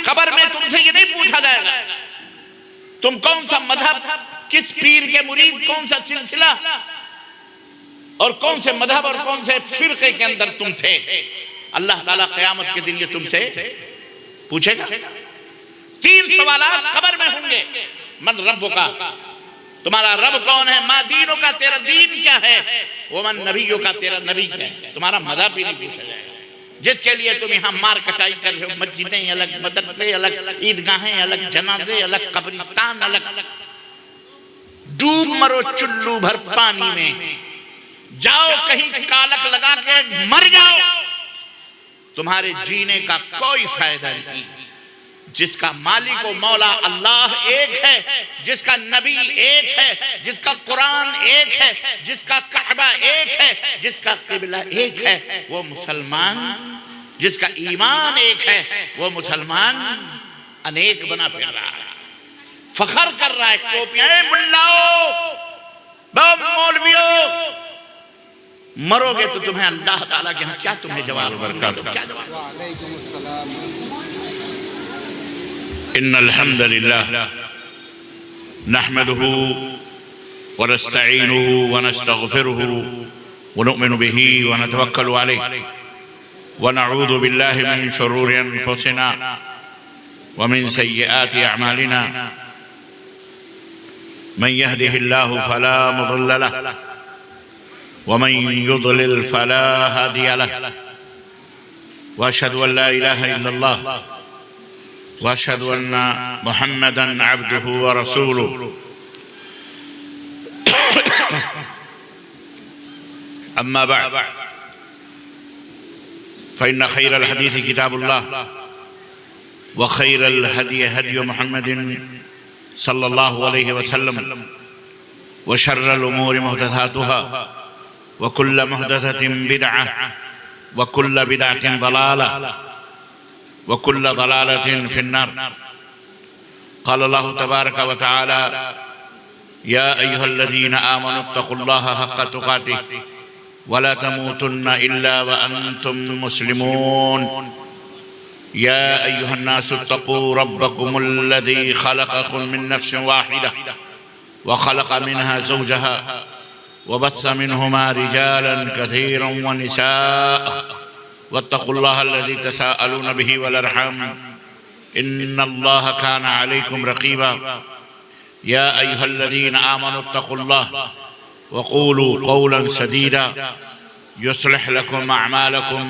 कब्र में तुमसे ये नहीं पूछा जाएगा तुम कौन सा मजहब, किस पीर के मुरीद, कौन सा सिलसिला और कौन से मजहब और कौन से फिरके के अंदर तुम थे। अल्लाह ताला क़यामत के दिन ये तुमसे पूछेगा। 3 सवालात कब्र में होंगे। मन रब्बो का, तुम्हारा रब कौन है। मा दीनों का, तेरा दीन क्या है। वो मन नबियों का, तेरा नबी क्या है। तुम्हारा मजहब भी नहीं पूछा जाएगा जिसके लिए तुम यहाँ मार कटाई कर रहे हो। मस्जिदें अलग, मदरसे अलग, ईदगाहें अलग, जनाजे अलग, कब्रिस्तान अलग। डूब मरो चुल्लू भर पानी में, जाओ कहीं कालक लगा के मर जाओ, तुम्हारे जीने का कोई फायदा नहीं। जिसका मालिक व मौला अल्लाह एक है, जिसका नबी एक है, जिसका कुरान एक है, जिसका काबा एक है, जिसका किबला एक है, वो मुसलमान, जिसका ईमान एक है, वो मुसलमान अनेक बना फिर रहा है, फखर कर रहा है। टोपियां मुल्लाओ, मौलवियों, मरोगे तो तुम्हें अल्लाह ताला के यहाँ क्या तुम्हें जवाब क्या जवाब। इन्नल हम्दुलिल्लाह नहमदुहु व नस्तईनुहु व नस्तगफिरुहु व नुमिनु बिही व नतवक्कलु अलैहि व नऊज़ु बिल्लाहि मिन शुरूरि अनफुसिना व मिन सय्यिआति अअमालिना मन यहदिहिल्लाहु फला मुदिल्ल लहु व मन युद्लिल फला हादिय लहु व अशहदु अन ला इलाहा इल्लल्लाह व अशहदु अन्ना मुहम्मदन अब्दुहु व रसूलुहु। अम्मा बअद फ़इन्न खैरल हदीस किताबुल्लाह व खैरल हदी हदी मुहम्मदिन सल्लल्लाहु अलैहि वसल्लम व शर्रल उमूरि मुहदसातुहा व कुल्ल मुहदसतिन बिदअह व कुल्ल बिदअतिन दलालह व कुल्ल दलालतिन फिन्नार। क़ाल अल्लाहु तबारक व तआला या अय्युहल्लज़ीना आमनु इत्तक़ुल्लाहा हक़्क़ तुक़ातिह व ला तमूतुन्ना इल्ला व अंतुम मुस्लिमून। या अय्युहन्नासु इत्तक़ू रब्बकुमुल्लज़ी ख़लक़कुम मिन नफ़्सिन वाहिदा व ख़लक़ मिनहा ज़ौजहा व बस्स मिनहुमा रिजालन कसीरन व निसाअ वत्तक़ुल्लाह अल्लज़ी तसाअलून बिही वल अर्हम इन्नल्लाह कान अलैकुम रक़ीबा। या अय्युहल्लज़ीना आमनु इत्तक़ुल्लाह व क़ूलू क़ौलन सदीदा युस्लिह लकुम अअमालकुम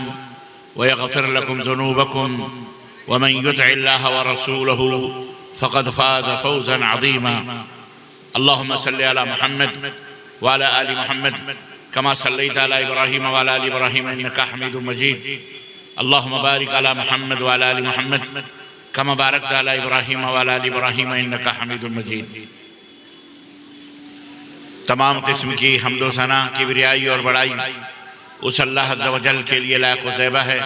व यग़फ़िर लकुम ज़ुनूबकुम व मन युति'िल्लाह व रसूलहु फ़क़द फ़ाज़ फ़ौज़न अज़ीमा। अल्लाहुम्मा सल्लि अला मुहम्मद व अला आलि मुहम्मद कमा सल्लैता अला इब्राहीम व अला आलि इब्राहीम इन्नका हमीदुम मजीद। अल्लाहुम्मा बारिक अला मुहम्मद व अला आलि मुहम्मद कमा बारकता अला इब्राहीम व अला आलि इब्राहीम इन्नका हमीदुम मजीद। तमाम किस्म की हम्दो सना, किबरियाई और बड़ाई उस अल्लाह अज़्ज़ व जल के लिए लायक व ज़ैबा है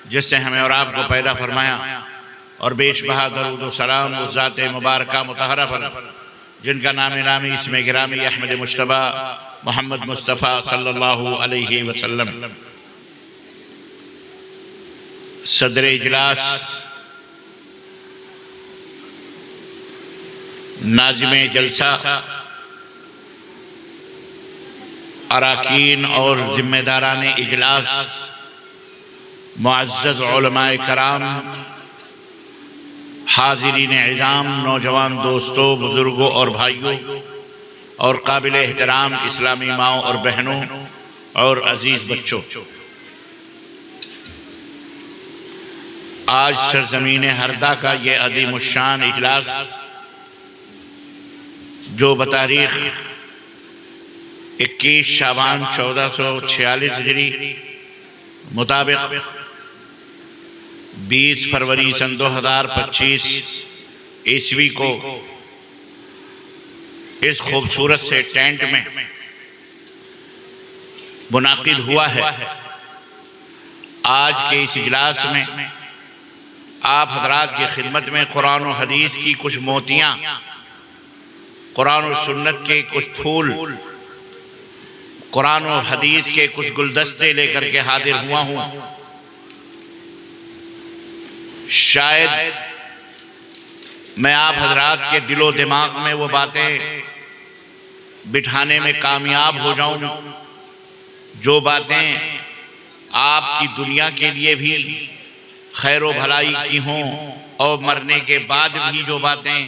जिसने हमें और आपको पैदा फरमाया, और बेशबहा दरूद व सलाम उस ज़ात मुबारका मुतहरा पर जिनका नामी इसमें गिरामी अहमद मुश्तबा मोहम्मद मुस्तफ़ा सल्लल्लाहु अलैहि वसल्लम। सदर इजलास, नाज़िम जलसा, अराकीन और जिम्मेदारान इजलास, मुअज़्ज़ज़ उलमाए कराम, हाज़िरीन इज़ाम, नौजवान दोस्तों, बुज़ुर्गों और भाइयों और काबिल एहतराम इस्लामी माओं और बहनों और अजीज़ बच्चों, आज सरज़मीन हरदा का ये अज़ीमुश्शान इजलास जो बतारीख़ 21 शाबान 1446 हिजरी मुताबिक 20 फरवरी सन 2025 ईस्वी को इस खूबसूरत से टेंट में मुनाकिद हुआ है। आज के इस इजलास में आप हजरात की खिदमत में कुरान और हदीस की कुछ मोतियाँ, कुरान और सुन्नत के कुछ फूल, कुरान और हदीस के कुछ गुलदस्ते लेकर के हाजिर हुआ हूँ। शायद मैं आप हजरात के दिलो दिमाग में वो बातें बिठाने में कामयाब हो जाऊं जो बातें आपकी दुनिया के लिए भी खैर व भलाई की हों और मरने के बाद भी जो बातें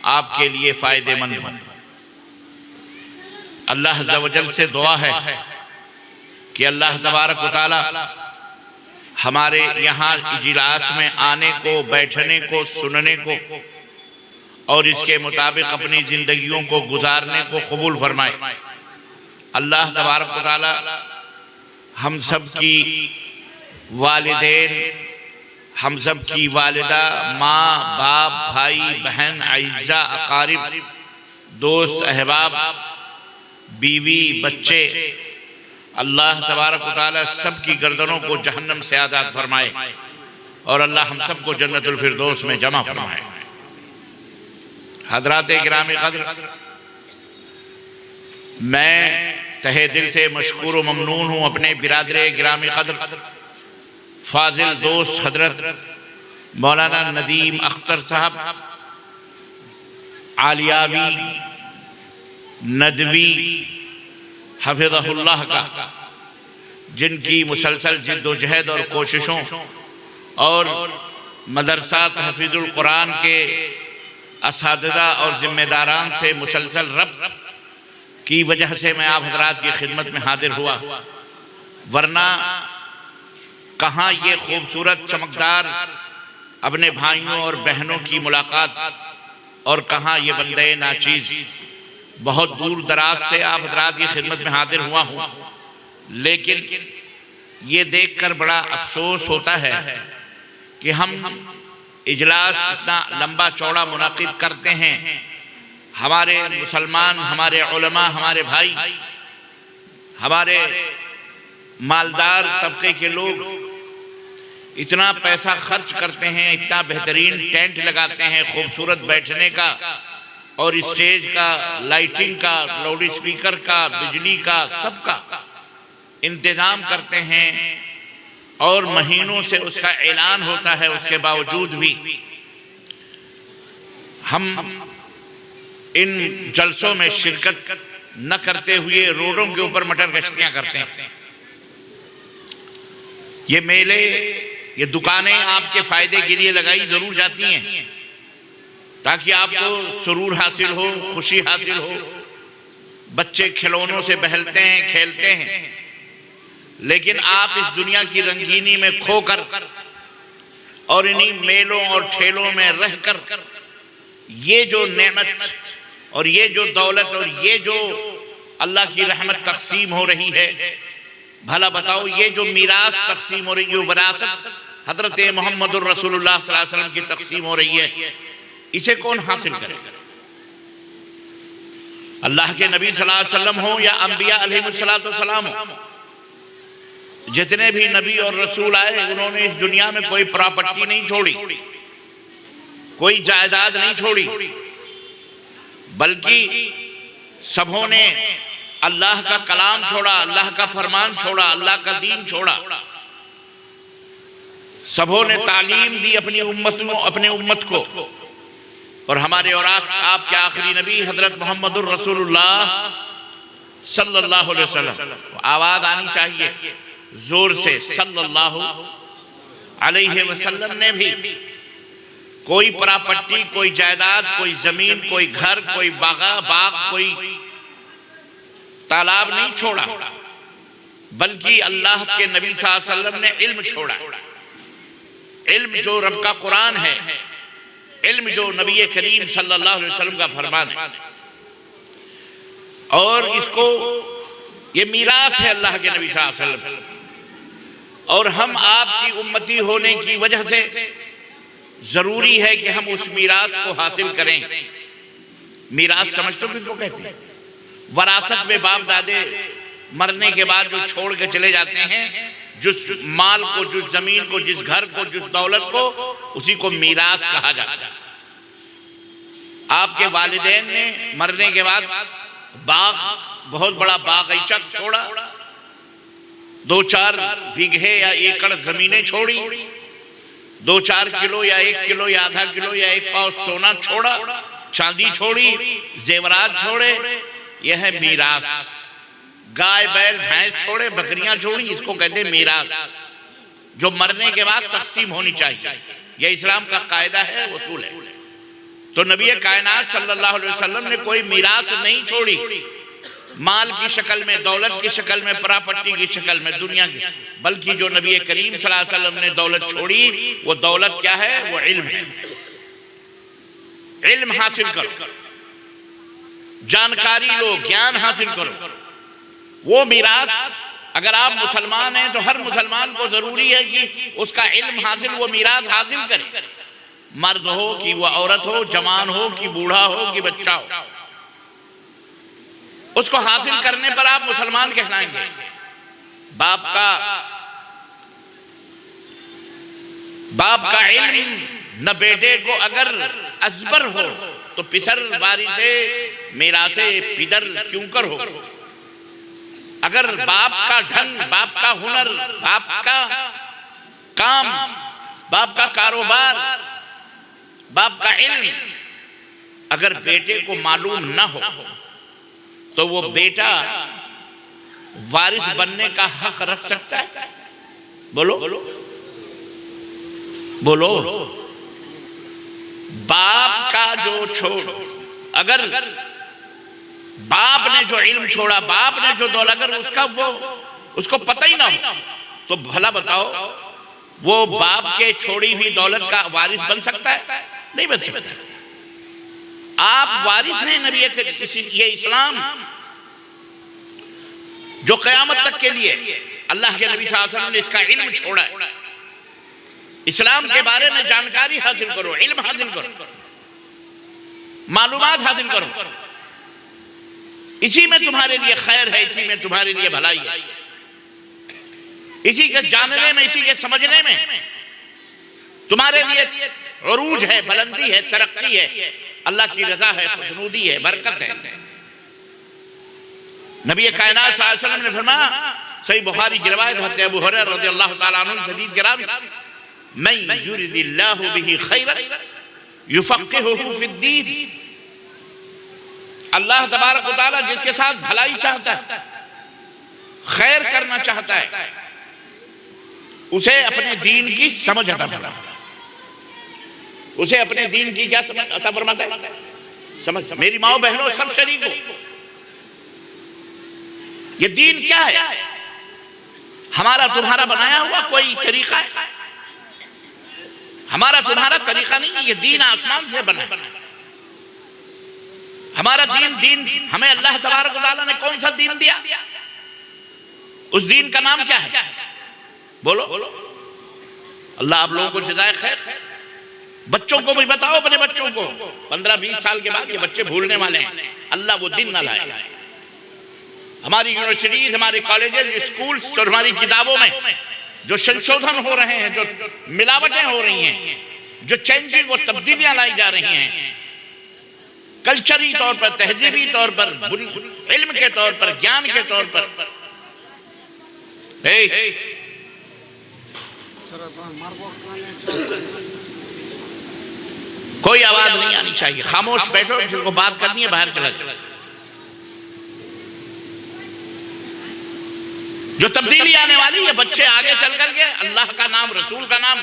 आपके लिए फ़ायदेमंद हों। अल्लाह अज़्ज़ा व जल से दुआ है कि अल्लाह तबारक व तआला हमारे यहाँ इजलास में आने को, बैठने को, सुनने को और इसके मुताबिक अपनी ज़िंदगियों को गुजारने को कबूल फरमाए। अल्लाह तबारक व तआला हम सब की वालिदैन, हम सब की वालिदा, माँ बाप, भाई बहन, अइज़्ज़ा अकारिब, दोस्त अहबाब, बीवी, बच्चे, अल्लाह तबारक व तआला सब की गर्दनों को जहन्नम से आज़ाद फरमाए और अल्लाह हम सब को जन्नतुल फिरदौस में जमा फरमाए। हज़रात गिरामी क़द्र, मैं तहे दिल से मशकूर व ममनून हूँ अपने बिरादरे गिरामी क़द्र फाजिल दोस्त हजरत मौलाना नदीम अख्तर साहब आलियावी नदवी हफ़िज़हुल्लाह का, जिनकी मुसलसल जिद्दोजहद और कोशिशों और मदरसा तहफ़ीज़ुल कुरान के असातिज़ा और ज़िम्मेदारान से मुसलसल रब्त की वजह से मैं आप हज़रात की खिदमत में हाजिर हुआ, वरना कहाँ ये खूबसूरत चमकदार अपने भाइयों और बहनों की मुलाकात और कहाँ ये बंदे नाचीज़। बहुत दूर दराज से आप हज़रात की खिदमत में हाजिर हुआ हूँ, लेकिन ये देखकर बड़ा अफसोस होता है कि हम इजलास इतना लंबा चौड़ा मुनाकिद करते हैं, हमारे मुसलमान, हमारे उलमा, हमारे भाई, हमारे मालदार तबके के लोग इतना पैसा खर्च करते हैं, इतना बेहतरीन टेंट लगाते हैं, खूबसूरत बैठने का और स्टेज का, लाइटिंग का, लाउड स्पीकर का, बिजली का, सबका इंतज़ाम करते हैं और महीनों से उसका ऐलान होता है। उसके बावजूद भी हम इन जलसों में शिरकत न करते हुए रोडों के ऊपर मटर गश्तियां करते हैं। ये मेले, ये दुकानें आपके फायदे के लिए लगाई जरूर जाती हैं ताकि आपको सुरूर हासिल हो, खुशी हासिल हो, बच्चे खिलौनों से बहलते हैं, खेलते हैं, लेकिन आप इस दुनिया की रंगीनी में खोकर और इन्हीं मेलों और ठेलों में रहकर ये जो नेमत और ये जो दौलत और ये जो अल्लाह की रहमत तकसीम हो रही है, भला बताओ ये जो मीरास तकसीम हो रही है, जो विरासत हजरत मोहम्मदुर रसूलुल्लाह सल्लल्लाहु अलैहि वसल्लम की तकसीम हो रही है, इसे कौन हासिल करेगा? अल्लाह के नबी सल्लल्लाहु अलैहि वसल्लम हो या अंबिया अलैहिमुस्सलातु वस्सलाम हो, जितने भी नबी और रसूल आए उन्होंने इस दुनिया में कोई प्रॉपर्टी नहीं छोड़ी, कोई जायदाद नहीं छोड़ी, बल्कि सबों ने अल्लाह का कलाम छोड़ा, अल्लाह का फरमान छोड़ा, अल्लाह का दीन छोड़ा। सबों ने तालीम दी अपनी उम्मत को। और हमारे और आपके आखिरी नबी हजरत मोहम्मदुर रसूलुल्लाह सल्लल्लाहु अलैहि वसल्लम, आवाज आनी चाहिए जोर से, सल्लल्लाहु अलैहि वसल्लम ने भी कोई प्रॉपर्टी, कोई जायदाद, कोई जमीन, कोई घर, कोई बाग, कोई तालाब नहीं छोड़ा, बल्कि अल्लाह के नबी सल्लल्लाहु अलैहि वसल्लम ने इल्म छोड़ा। इल्म जो रब का कुरान है, इल्म जो नबी करीम सल्लल्लाहु अलैहि वसल्लम का फरमान है, और इसको ये मीरास है अल्लाह के नबी सल्लल्लाहु अलैहि वसल्लम। और हम आपकी उम्मती होने की वजह से जरूरी है कि हम उस मीरास को हासिल करें। मीरास समझते हो किसको कहते हैं? वरासत में बाप दादे मरने के बाद जो छोड़ के चले जाते हैं, जिस माल को, जिस जमीन को, जिस घर को, जिस दौलत को, उसी को मीरास कहा जाता है। आपके वालिदैन ने मरने के बाद बाग, बहुत बड़ा बागीचा छोड़ा, 2-4 बीघे या एकड़ जमीनें छोड़ी, 2-4 किलो या 1 किलो या आधा किलो या 1 पाव सोना छोड़ा, चांदी छोड़ी, जेवरात छोड़े, यह है मीरास। गाय बैल भैंस छोड़े, बकरियां छोड़ी, इसको कहते हैं मीरास, जो मरने के बाद तकसीम होनी चाहिए। यह इस्लाम का कायदा है, उसूल है। तो नबी कायनात सल्लल्लाहु अलैहि वसल्लम ने कोई मीरास नहीं छोड़ी, माल की शक्ल में, दौलत की शक्ल में, प्रॉपर्टी की शक्ल में, दुनिया की, बल्कि जो नबी करीम सल्लल्लाहु अलैहि वसल्लम ने दौलत छोड़ी, वो दौलत क्या है? वो इल्म है। इल्म हासिल करो, जानकारी लो, ज्ञान हासिल करो। वो मीरास, अगर आप मुसलमान हैं तो हर मुसलमान को जरूरी है कि उसका इल्म हासिल, वो मीरास हासिल करे। मर्द हो कि वो औरत हो, जवान हो कि बूढ़ा हो कि बच्चा हो, उसको हासिल करने पर आप मुसलमान कहलाएंगे। बाप का इल्म न बेटे को अगर अजबर हो तो पिसर वारिसे मीरासे पिदर क्यों कर हो। अगर बाप का ढंग, बाप का हुनर, बाप का काम, बाप का कारोबार, बाप का इल्म अगर बेटे को मालूम ना हो तो वो बेटा वारिस बनने का हक रख सकता है? बोलो बोलो। बाप का जो छोड़, अगर बाप ने जो इल्म छोड़ा, बाप ने जो दौलत, अगर उसको पता ही ना हो तो भला बताओ वो बाप के छोड़ी हुई दौलत का वारिस बन सकता है? नहीं बन सकता। आप वारिस हैं नबी ये इस्लाम जो क़यामत तक के लिए अल्लाह के नबी सल्लल्लाहु अलैहि वसल्लम ने इसका इल्म छोड़ा है। इस्लाम के बारे में जानकारी हासिल करो, इल्म हासिल करो, मालूमात हासिल करो। इसी में तुम्हारे लिए खैर है, इसी में तुम्हारे लिए भलाई है, इसी के जानने में, इसी के समझने में तुम्हारे लिए उरूज है, बुलंदी है, तरक्की है, अल्लाह की रजा है, खुशनुदी है, बरकत है। नबी कायनात सल्लल्लाहु अलैहि वसल्लम ने फरमाया, सही बुखारी की रिवायत है, अबू हुरैरा रज़ियल्लाहु ताला अन्हु हदीस के रावी, मन युरिदिल्लाहु बिही खैरन युफक्किहुहु फिद्दीन। अल्लाह तबारक व तआला जिसके साथ भलाई चाहता है, खैर करना चाहता है, उसे अपने दीन की समझ अता फरमाता है। उसे अपने दीन की क्या समझ अता फरमाता है? समझ। मेरी माओ बहनों सब शरीक हो, ये दीन क्या है? हमारा तुम्हारा बनाया हुआ कोई तरीका है? हमारा तुम्हारा तरीका नहीं है, ये दीन आसमान से बना है। हमारा दीन हमें अल्लाह तबारक व तआला ने कौन सा दीन दिया? उस दीन का नाम क्या है? बोलो। अल्लाह आप लोगों को जज़ाए खैर। बच्चों को भी बताओ, अपने बच्चों को 15-20 साल के बाद ये बच्चे भूलने वाले हैं, अल्लाह वो दिन ना लाए। हमारी यूनिवर्सिटीज, हमारे कॉलेजेस, स्कूल्स और हमारी किताबों में जो संशोधन हो रहे हैं, जो मिलावटें हो रही हैं, जो चेंजेस, वो तब्दीलियां लाई जा रही हैं, कल्चरी तौर पर, तहजीबी तौर पर, इल्म के तौर पर, ज्ञान के तौर पर, कोई आवाज नहीं आनी चाहिए। खामोश बैठो, जिनको बात करनी है बाहर चला जाओ। जो तब्दीली आने वाली है, बच्चे आगे चल करके अल्लाह का नाम, रसूल का नाम,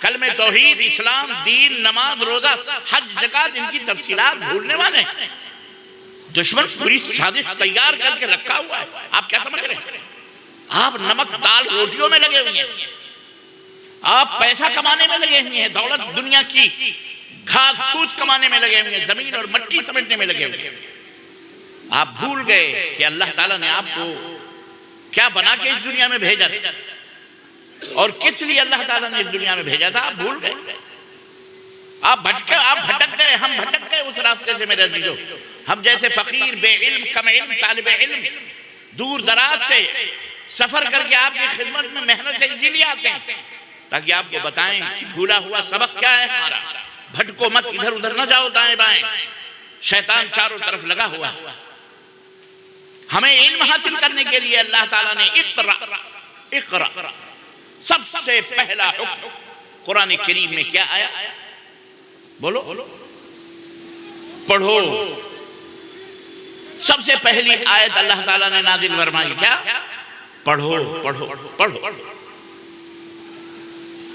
कलमे तौहीद, इस्लाम, दीन, नमाज, रोजा, हज, ज़कात, इनकी तफसीलात भूलने वाले। दुश्मन पूरी साजिश तैयार करके रखा हुआ है। आप क्या समझ रहे हैं? आप नमक दाल रोटियों में लगे हुए हैं, आप पैसा कमाने में लगे हुए हैं, दौलत दुनिया की घास फूस कमाने में लगे हुए हैं, जमीन और मट्टी समेटने में लगे हुए हैं। आप भूल गए कि अल्लाह ताला ने आपको क्या बना के इस दुनिया में भेजा था और किस लिए अल्लाह ताला ने इस दुनिया में भेजा था। आप भूल गए, आप भटक गए, हम भटक गए उस रास्ते से मेरे अजीजों। हम जैसे फकीर, बेइल्म, कम इल्म, तालिब इल्म दूर दराज से सफर करके आपकी खिदमत में मेहनत से इसीलिए आते हैं ताकि आपको बताएं कि भूला हुआ सबक क्या है हमारा। भटको मत, इधर उधर न जाओ दाएं बाएं, शैतान चारों तरफ लगा हुआ। हमें इल्म हासिल करने के लिए अल्लाह ताला ने इक़रा सबसे पहला हुक्म कुरान करीम में क्या आया? बोलो, पढ़ो। सबसे पहली आयत अल्लाह ताला ने नाजिल फरमाई, क्या? पढ़ो पढ़ो पढ़ो।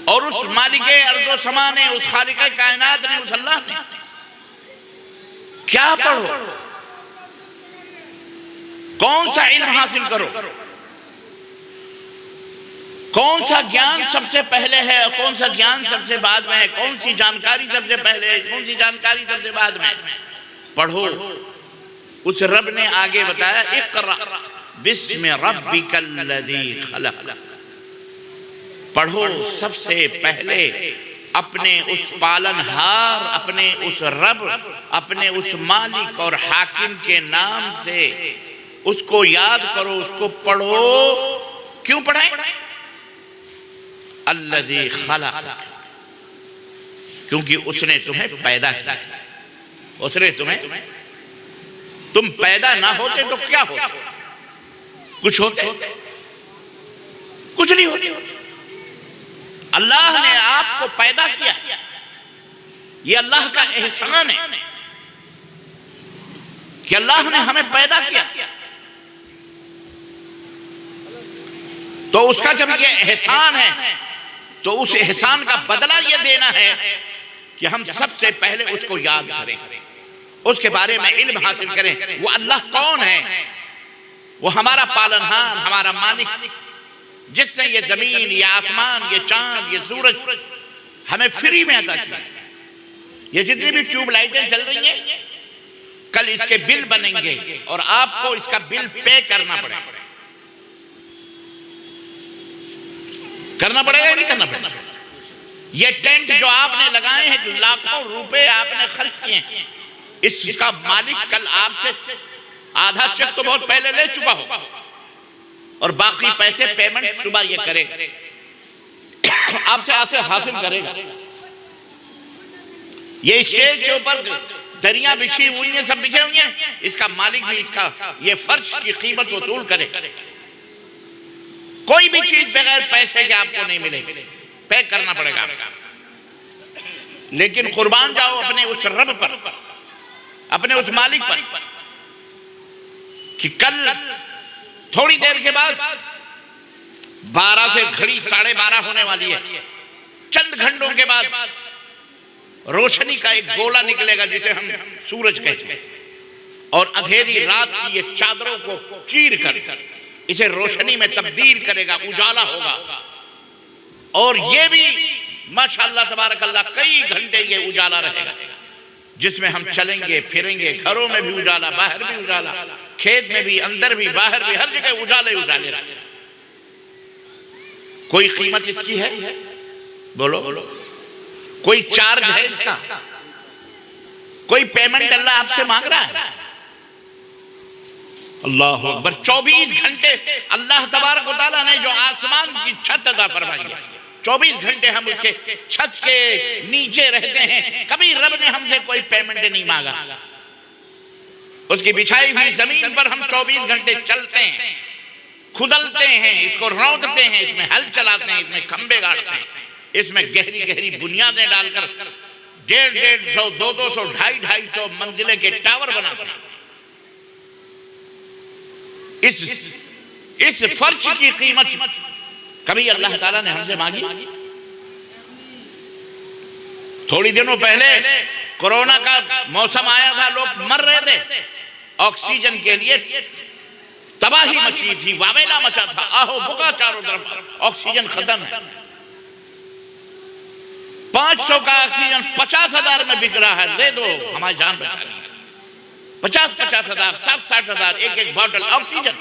और उस मालिके अर्दो समा ने, उस खालिके कायनात ने, उस अल्लाह ने क्या पढ़ो? कौन सा इल्म हासिल करो? कौन सा ज्ञान सबसे पहले है और कौन सा ज्ञान सबसे बाद में है? कौन सी जानकारी सबसे पहले है, कौन सी जानकारी सबसे बाद में? पढ़ो। उस रब ने आगे बताया, इक़रा बिस्मि रब्बिकल्लज़ी खलक़। पढ़ो सबसे पहले अपने उस पालनहार, अपने उस रब, अपने उस मालिक और हाकिम के नाम से उसको याद करो, उसको पढ़ो। क्यों पढ़ें? अल्लज़ी खलक़, क्योंकि उसने तुम्हें पैदा किया। उसने तुम पैदा ना होते तो क्या होता? कुछ होते? कुछ नहीं होते। अल्लाह ने आपको पैदा किया, ये अल्लाह का एहसान है कि अल्लाह ने हमें पैदा किया। तो उसका जब ये एहसान है तो उस एहसान का बदला ये देना है कि हम सबसे पहले उसको याद करें, उसके बारे में इल्म हासिल करें। वो अल्लाह कौन है? वो हमारा पालनहार, हमारा मालिक, जिसने ये जमीन, ये आसमान, ये चांद, ये सूरज हमें फ्री में अता किया। ये जितनी भी ट्यूबलाइटें चल रही हैं, कल इसके बिल बनेंगे और आपको इसका बिल पे करना पड़ेगा। करना पड़ेगा या नहीं करना पड़ेगा? ये टेंट जो आपने लगाए हैं, जो लाखों रुपए आपने खर्च किए हैं, इसका मालिक कल आपसे आधा चेक तो बहुत पहले ले चुका हो और बाकी पैसे पेमेंट सुबह ये करेगा, आपसे हासिल करेगा। ये स्टेज के ऊपर दरिया बिछी हुई है, सब बिछे हुए हैं, इसका मालिक भी इसका ये फर्श की कीमत वसूल करे। कोई भी चीज बगैर पैसे के आपको नहीं मिलेगी, पे करना पड़ेगा। लेकिन कुर्बान जाओ अपने उस रब पर, अपने उस मालिक पर, कि कल थोड़ी देर के बाद 12 से घड़ी 12:30 होने वाली है। चंद घंटों के बाद रोशनी का एक गोला निकलेगा जिसे हम सूरज कहते हैं, और अंधेरी रात की ये चादरों को चीर कर इसे रोशनी में तब्दील करेगा, उजाला होगा। और ये भी माशाअल्लाह तबारकल्लाह कई घंटे ये उजाला रहेगा, जिसमें हम चलेंगे फिरेंगे, घरों में भी उजाला, बाहर भी उजाला, खेत में भी, अंदर भी, बाहर भी, हर जगह उजाले उजाले रहेंगे। कोई कीमत इसकी है? बोलो, कोई चार्ज है इसका? कोई पेमेंट अल्लाह आपसे मांग रहा है? अल्लाह अकबर। 24 घंटे अल्लाह तबारक व तआला ने जो आसमान की छत अता फरमाई है, 24 घंटे हम उसके छत के नीचे रहते हैं। कभी रब ने हमसे कोई पेमेंट नहीं मांगा। उसकी बिछाई हुई जमीन पर हम 24 घंटे चलते हैं, खुदलते हैं, इसको रौंदते हैं, इसमें हल चलाते हैं, इसमें खंबे गाड़ते हैं, इसमें गहरी गहरी बुनियादें डालकर 150, 200, 250 मंजिले के टावर बनाते हैं। इस फर्श की कीमत कभी अल्लाह ताला ने हमसे मांगी? थोड़ी दिनों पहले कोरोना का मौसम आया था, लोग मर रहे थे, ऑक्सीजन के लिए तबाही मची थी, वावेला मचा था, आहो बुका चारों तरफ, ऑक्सीजन खत्म है। 500 का ऑक्सीजन 50,000 में बिक रहा है, दे दो हमारी जान बचा ली। 50,000, 60,000 एक बॉटल ऑक्सीजन।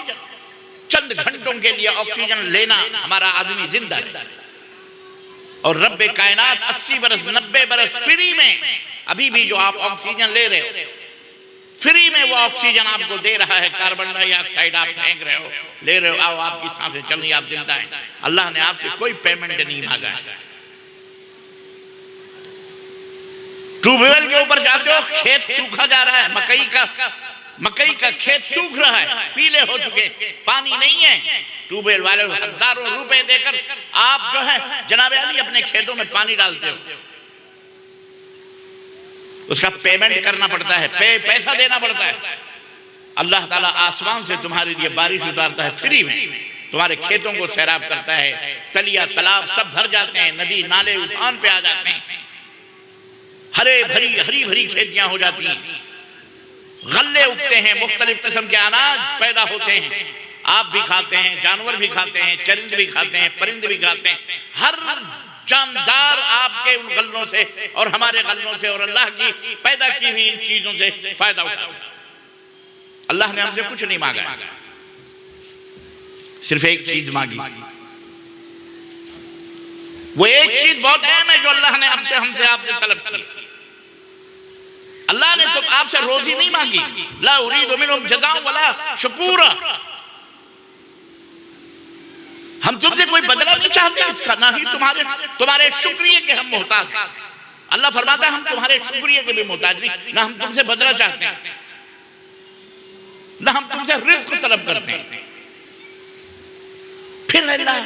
चंद घंटों के लिए ऑक्सीजन लेना हमारा आदमी जिंदा है, और रब्बे कायनात 80 बरस 90 बरस फ्री में, अभी भी जो आप ऑक्सीजन ले रहे हो, फ्री में वो ऑक्सीजन आपको दे रहा है। कार्बन डाइऑक्साइड आप फेंक रहे हो, ले रहे हो, आओ आपकी सांसें चल रही, आप जिंदा हैं। अल्लाह ने आपसे कोई पेमेंट नहीं मांगा है। ट्यूबवेल के ऊपर जाते हो, खेत सूखा जा रहा है, मकई का खेत सूख रहा है, पीले हो चुके, पानी नहीं है, ट्यूबवेल वाले हजारों रुपए देकर आप जो है जनाब अली अपने खेतों में पानी डालते हो, उसका पेमेंट करना पड़ता है, पैसा देना पड़ता है। अल्लाह ताला आसमान से तुम्हारे लिए बारिश उतारता है फ्री में, तुम्हारे खेतों को सैराब करता है, तलिया तालाब सब भर जाते हैं, नदी नाले उफान पे आ जाते हैं, हरी भरी खेतियां हो जाती हैं, गल्ले उगते हैं, मुख्तलिफ किस्म के अनाज पैदा होते हैं, आप भी खाते हैं, जानवर भी खाते हैं, चरिंद भी खाते हैं, परिंद भी खाते हैं, हर जानदार आपके उन गल्लों से और हमारे गल्लों से और अल्लाह की पैदा की हुई इन चीजों से फायदा उठाता है। अल्लाह ने हमसे कुछ नहीं मांगा, सिर्फ एक चीज मांगी। वो एक चीज बहुत अहम है जो अल्लाह ने हमसे आपसे तलब की। अल्लाह ने तो आपसे रोजी नहीं मांगी, ला उरीदु मिनहुम जज़ाअन वला शुकूरा, हम तुमसे कोई बदला नहीं चाहते इसका, ना ही तुम्हारे शुक्रिया के हम मोहताज हैं। अल्लाह फरमाता है हम तुम्हारे शुक्रिया के भी मोहताज नहीं, ना हम तुमसे बदला चाहते हैं, ना हम तुमसे रिज़्क़ तलब करते हैं। फिर अल्लाह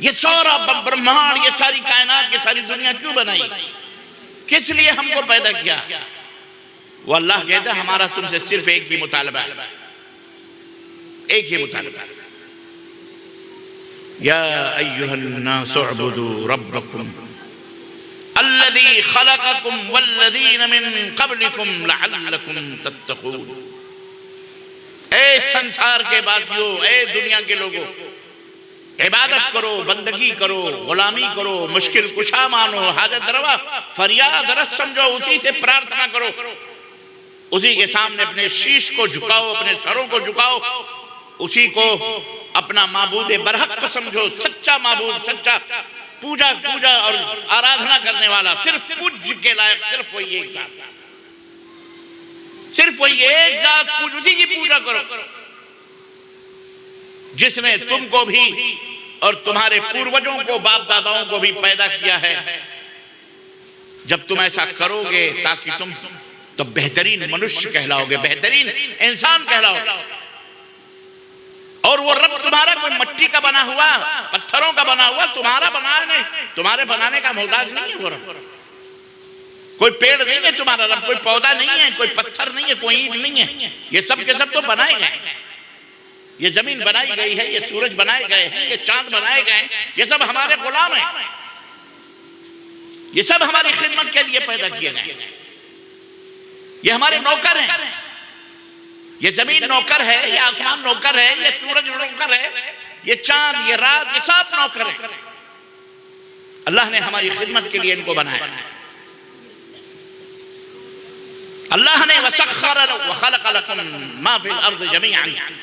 ये सारा ब्रह्मांड, ये सारी कायनात, ये सारी दुनिया क्यों बनाई, किस लिए हमको पैदा किया? वो अल्लाह कहता है हमारा तुमसे सिर्फ एक ही मुतालबा है, एक ही मुतालबा है, या अय्युहन्नासु उअ्बुदू रब्बकुम अल्लज़ी खलक़कुम वल्लज़ीन मिन क़ब्लिकुम लअल्लकुम तत्तक़ून। ए संसार के बातियों, ए दुनिया के लोगों, इबादत करो, बंदगी करो, गुलामी करो, मुश्किल कुशा मानो, हाजत रवा फरियाद रस समझो, उसी से प्रार्थना करो, उसी के सामने अपने शीश को झुकाओ, अपने सरों को झुकाओ, उसी को अपना माबूद बरहक को समझो, सच्चा माबूद, सच्चा पूजा और आराधना करने वाला, सिर्फ पूज्य के लायक सिर्फ वही एक जात, सिर्फ वही एक जात, उसी की पूजा करो जिसने तुमको भी और तुम्हारे पूर्वजों को, बाप दादाओं को भी पैदा किया है। जब तुम ऐसा करोगे ताकि तुम तो बेहतरीन मनुष्य कहलाओगे, बेहतरीन इंसान कहलाओगे। और वो रब तुम्हारा कोई मिट्टी का बना हुआ, पत्थरों का बना हुआ तुम्हारा बनाया नहीं, तुम्हारे बनाने का मोहताज नहीं है वो रब। कोई पेड़ नहीं है तुम्हारा रब, कोई पौधा नहीं है, कोई पत्थर नहीं है, कोई ईंट नहीं है, ये सब के सब तो बनाए गए। ये जमीन बनाई गई है, ये सूरज बनाए गए हैं, ये चांद बनाए गए हैं, ये सब हमारे गुलाम हैं, ये सब हमारी खिदमत के लिए पैदा किए गए, ये हमारे नौकर हैं। ये जमीन नौकर है, ये आसमान नौकर है, ये सूरज नौकर है, ये चांद, ये रात, ये सब नौकर है। अल्लाह ने हमारी खिदमत के लिए इनको बनाया। अल्लाह ने वसख्खर वखलक़ लकुम मा फिल अर्ज़ि जमीअन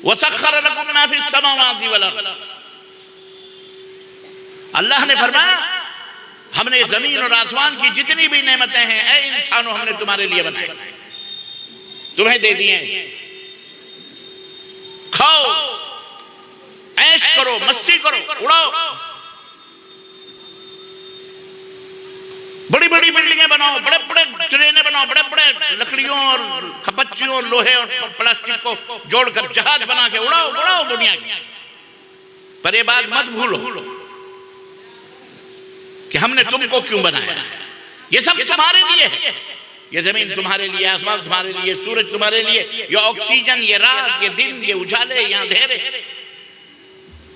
वसख्खर लकुम मा फिस समावाति वल अर्ज़। अल्लाह ने फरमाया हमने जमीन और आसमान की जितनी भी नेमतें हैं, ऐ इंसानों, हमने तुम्हारे लिए बनाई, तुम्हें दे दिए, खाओ, ऐश करो, मस्ती करो, उड़ाओ, बड़ी बड़ी बिल्डिंगें बनाओ, बड़े बड़े ट्रेनें बनाओ, बड़े बड़े लकड़ियों और खपच्चियों, लोहे और प्लास्टिक को जोड़कर जहाज बना के उड़ाओ दुनिया की। पर ये बात मत भूलो कि हमने तुमको क्यों बनाया। ये सब तुम्हारे लिए है, ये जमीन तुम्हारे लिए, आसमान तुम्हारे लिए, सूरज तुम्हारे लिए, ये ऑक्सीजन, ये रात, ये दिन, ये उजाले, ये अंधेरे,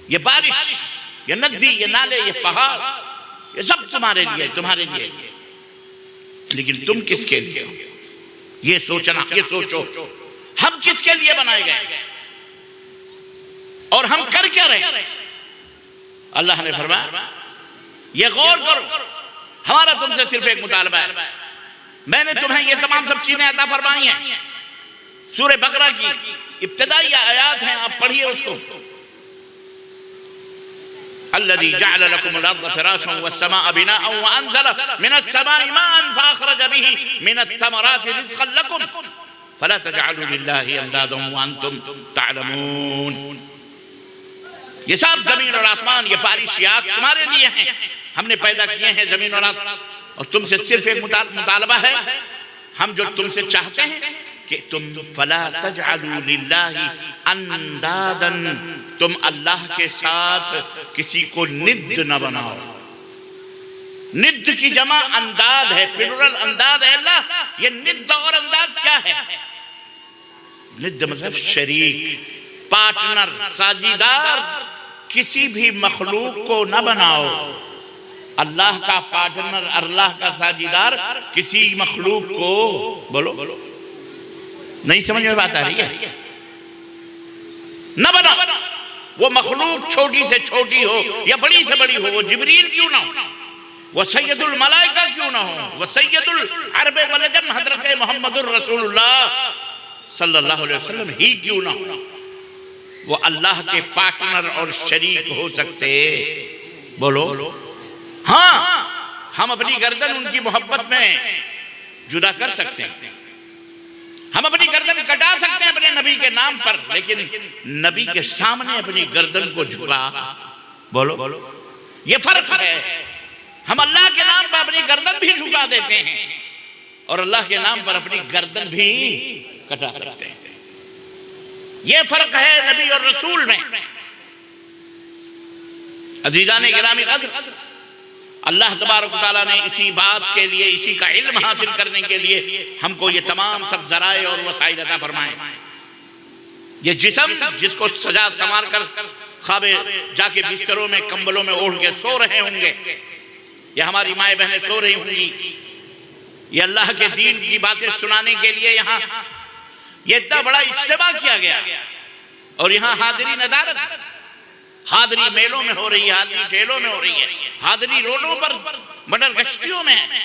ये बारिश, ये नदी, ये नाले, ये पहाड़, ये सब तुम्हारे लिए, तुम्हारे लिए। लेकिन तुम किसके लिए हो, ये सोचना, ये सोचो हम किसके लिए बनाए गए और हम कर क्या रहे। अल्लाह ने फरमाया ये गौर करो, हमारा तुमसे सिर्फ एक मुतालबा है, मैंने तुम्हें ये तमाम सब चीजें अता फरमाई हैं। सूरह बकरा की इब्तिदाई आयात हैं, आप पढ़िए उसको। अल्लज़ी जअल लकुमुल अर्ज़ फ़िराशन वस्समाअ बिनाअन वअनज़ल मिनस समाइ माअन फ़अख़रज बिही मिनत समराति रिज़क़न लकुम फ़ला तजअलू लिल्लाहि अंदादन वअंतुम तअलमून। ये सब जमीन और आसमान, ये बारिश, ये आग तुम्हारे लिए हैं, हमने पैदा किए हैं जमीन और आसमान। और तुमसे सिर्फ एक मुतालबा है, हम जो तुमसे चाहते हैं कि तुम फला तजअलू लिल्लाहि अंदादन, तुम अल्लाह के साथ किसी को निद्द न बनाओ। निद्द की जमा अंदाद है, प्लुरल अंदाद है अल्लाह। ये निद्द और अंदाद क्या है? निद्द मतलब शरीक, पार्टनर, साझीदार। किसी भी मखलूक को न बनाओ। अल्लाह का पार्टनर, अल्लाह का साझीदार किसी मखलूक को, बोलो नहीं समझ में बात आ रही है? न बनाओ। वो मखलूक छोटी से छोटी हो या बड़ी से बड़ी हो, वो जिब्रील क्यों ना हो, वो सैयदुल मलाइका क्यों ना हो, वो सैयदुल अरब वल अजम हजरत मोहम्मदुर रसूलुल्लाह सल्लल्लाहु अलैहि वसल्लम ही क्यों ना हो, वो अल्लाह के पार्टनर और शरीक हो सकते। बोलो हाँ, हम अपनी गर्दन उनकी मोहब्बत में जुदा कर सकते हैं, हम अपनी गर्दन कटा सकते हैं अपने नबी के नाम पर, लेकिन नबी के सामने अपनी गर्दन को झुका, बोलो ये फर्क है। हम अल्लाह के नाम पर अपनी गर्दन भी झुका देते हैं और अल्लाह के नाम पर अपनी गर्दन भी कटा सकते हैं। ये फर्क है नबी और रसूल में। अज़ीज़ान गिरामी क़द्र, अल्लाह तबारक व तआला ने इसी बात के लिए, इसी का इल्म हासिल करने के लिए हमको ये तमाम सब ज़राए और वसाइल अता फरमाए। ये जिस्म जिसको सजा संवार कर ख्वाबे जाके बिस्तरों में कंबलों में ओढ़ के सो रहे होंगे, या हमारी माएँ बहनें सो रही होंगी, ये अल्लाह के दीन की बातें सुनाने के लिए यहाँ ये इतना बड़ा इज्तिमा किया गया। और यहाँ हाज़िरी नदारत, हाज़िरी मेलों में हो रही है, हाज़िरी ठेलों में हो रही है, हाज़िरी रोडों पर मटर गश्तियों में है।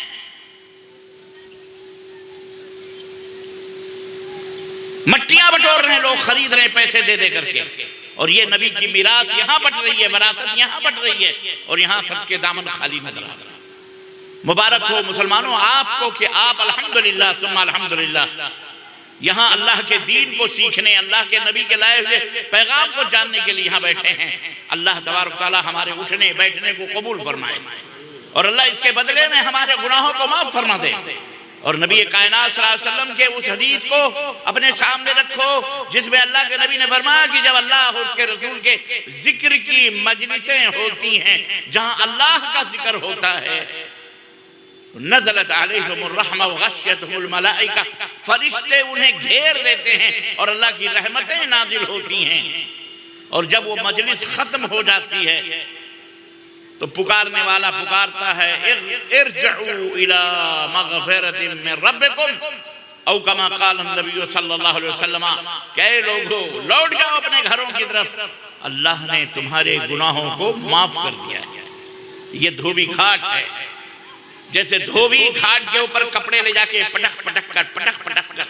मट्टियां बटोर रहे हैं लोग, खरीद रहे हैं पैसे दे दे करके, और ये नबी की मिरास यहाँ बट रही है, विरासत यहाँ बट रही है, और यहाँ सबके दामन खाली नजर आ रहा है। मुबारक हो मुसलमानों आपको कि आप अल्हम्दुलिल्लाह सुम्मा अल्हम्दुलिल्लाह यहाँ अल्लाह के दीन को सीखने, अल्लाह के नबी के लाए हुए पैगाम को जानने के लिए यहाँ बैठे हैं। अल्लाह तबारक तआला हमारे उठने बैठने को कबूल फरमाए और अल्लाह इसके बदले में हमारे गुनाहों को माफ फरमा दे। और नबी कायनात सल्लल्लाहु अलैहि वसल्लम के उस हदीस को अपने सामने रखो जिसमें अल्लाह के नबी ने फरमाया कि जब अल्लाह और उसके रसूल के जिक्र की मजलिसें होती हैं, जहाँ अल्लाह का जिक्र होता है, नज़लत अलैहिमुर रहमा व गश्शियतहुमुल मलाइका, फरिश्ते उन्हें घेर लेते हैं और अल्लाह की रहमतें नाजिल होती हैं। और जब वो मजलिस खत्म हो जाती है तो पुकारने वाला पुकारता है, इरजऊ इला मगफिरतिन मिन रब्बिकुम औ कमा क़ाल नबी सल्लल्लाहु अलैहि वसल्लम, कई लोगों लौट जाओ अपने घरों की तरफ, अल्लाह ने तुम्हारे गुनाहों को माफ कर दिया है। ये धोबी घाट है, जैसे धोबी घाट के ऊपर कपड़े ले जाके पटक पटक कर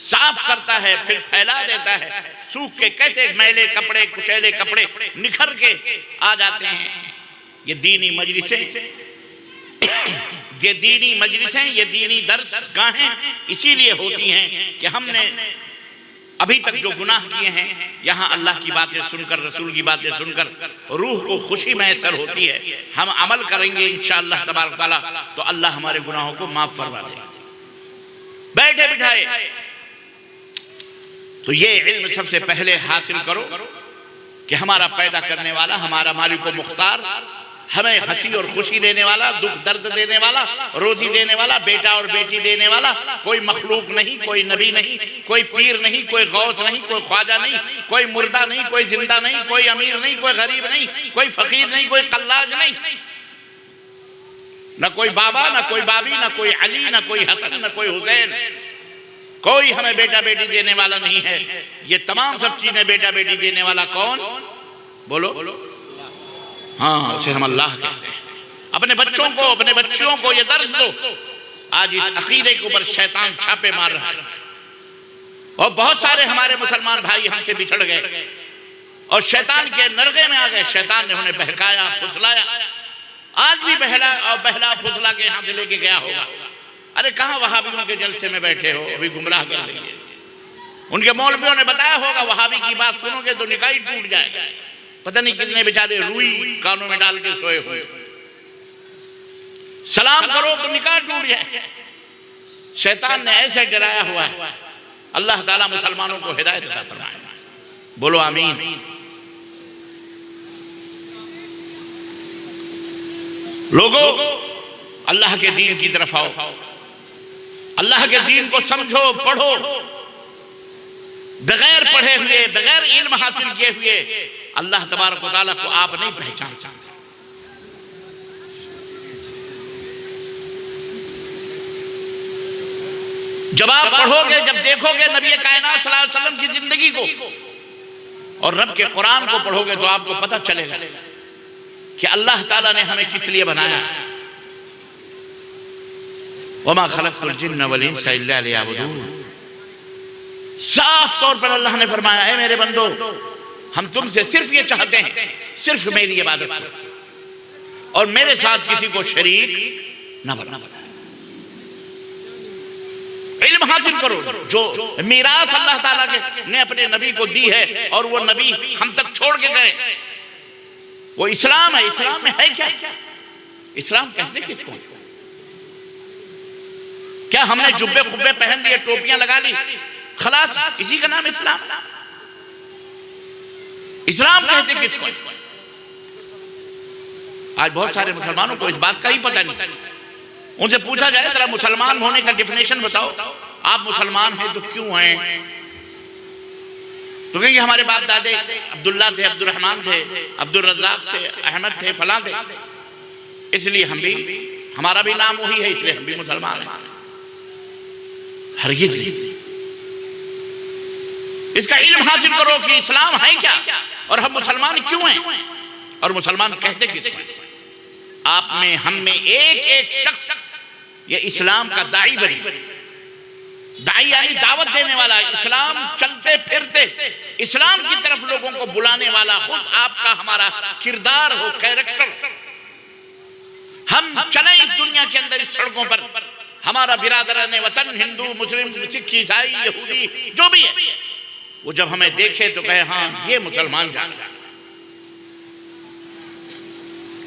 साफ करता है, फिर फैला देता है, सूख के कैसे मैले कपड़े, कुचैले कपड़े निखर के आ जाते हैं। ये दीनी मजलिसें, ये दीनी मजलिसें, ये दीनी दर्सगाहें इसीलिए होती हैं कि हमने अभी तक जो गुनाह किए हैं, यहाँ अल्लाह की बातें सुनकर, रसूल की बातें सुनकर रूह को खुशी मैसर होती है। हम अमल करेंगे इंशाअल्लाह तबारक तआला तो अल्लाह हमारे गुनाहों को माफ फरमा देगा। बैठे बिठाए तो ये इल्म सबसे पहले हासिल करो कि हमारा पैदा करने वाला, हमारा मालिक मुख्तार, हमें हंसी और खुशी देने वाला, दुख दर्द देने वाला, रोजी देने वाला, बेटा और बेटी देने वाला कोई मखलूक नहीं, कोई नबी नहीं, कोई पीर नहीं, कोई गौस नहीं, कोई ख्वाजा नहीं, कोई मुर्दा नहीं, कोई जिंदा नहीं, कोई अमीर नहीं, कोई गरीब नहीं, कोई फकीर नहीं, कोई कल्लाज नहीं, न कोई बाबा, न कोई बाबी, न कोई अली, न कोई हसन, न कोई हुसैन। कोई हमें बेटा बेटी देने वाला नहीं है। ये तमाम सब चीजें बेटा बेटी देने वाला कौन? बोलो हाँ, उसे हम अल्लाह कहते हैं। अपने बच्चों को, अपने बच्चियों को ये दर्ज दो। आज इस अकीदे के ऊपर शैतान छापे मार रहा है और बहुत सारे हमारे मुसलमान भाई हमसे बिछड़ गए और शैतान के नरगे में आ गए। शैतान ने उन्हें बहकाया, फुसलाया। आज भी बहला फुसला के यहाँ से लेके गया होगा। अरे कहाँ वहाबियों के जलसे में बैठे हो, अभी गुमराह कर देंगे। उनके मौलवियों ने बताया होगा वहाबी की बात सुनोगे तो निकाह टूट जाएगा। पता नहीं कितने बेचारे रुई कानों में डाल के सोए हुए, सलाम करो तो निकाह टूट जाए। शैतान ने ऐसे डराया हुआ है अल्लाह ताला मुसलमानों को हिदायत अता फरमाए। बोलो आमीन। लोगों, अल्लाह के दीन की तरफ आओ, अल्लाह के दीन को समझो, पढ़ो। बगैर पढ़े हुए, बगैर इल्म हासिल किए हुए अल्लाह तबारक व तआला को आप नहीं पहचान सकते। जब आप पढ़ोगे, जब देखोगे नबी कायनात सल्लल्लाहु अलैहि वसल्लम की जिंदगी को और रब के कुरान को पढ़ोगे तो आपको पता चलेगा कि अल्लाह ताला ने हमें किस लिए बनाया। वमा खलक़तुल जिन्ना वल इंसा इल्ला लियअबुदून। साफ तौर पर अल्लाह ने फरमाया, है मेरे बंदो, हम तुमसे सिर्फ ये चाहते हैं, सिर्फ मेरी इबादत करो और मेरे साथ किसी को शरीक न बनाना। इल्म हासिल करो, जो मीरास अल्लाह ताला ने अपने नबी को दी है और वो नबी हम तक छोड़ के गए, वो इस्लाम है। इस्लाम में है क्या? इस्लाम कहते किसको? क्या हमने जुब्बे खुब्बे पहन लिए, टोपियां लगा ली, खलास इसी का नाम इस्लाम? इस्लाम कहते किसको? आज बहुत सारे मुसलमानों को इस बात का ही पता नहीं। उनसे पूछा जाए जरा मुसलमान होने का डेफिनेशन बताओ, आप मुसलमान हैं तो क्यों हैं? तो कहेंगे हमारे बाप दादे अब्दुल्ला थे, अब्दुल रहमान थे, अब्दुल रज़्ज़ाक़ थे, अहमद थे, फलां थे, इसलिए हम भी, हमारा भी नाम वही है, इसलिए हम भी मुसलमान हैं। हरगिज़ नहीं। इसका इल्म हासिल करो कि इस्लाम है क्या और हम मुसलमान क्यों हैं और मुसलमान कहते किसको? आप में, हम में एक एक शख्स ये इस्लाम का दाई बने। दाई यानी दावत देने वाला, इस्लाम चलते फिरते इस्लाम की तरफ लोगों को बुलाने वाला, खुद आपका हमारा किरदार हो, कैरेक्टर। हम चले इस दुनिया के अंदर, इस सड़कों पर, हमारा बिरादरान वतन हिंदू, मुस्लिम, सिख, ईसाई, यहूदी जो भी है, वो जब हमें देखे तो कहे हाँ ये मुसलमान जा रहा है,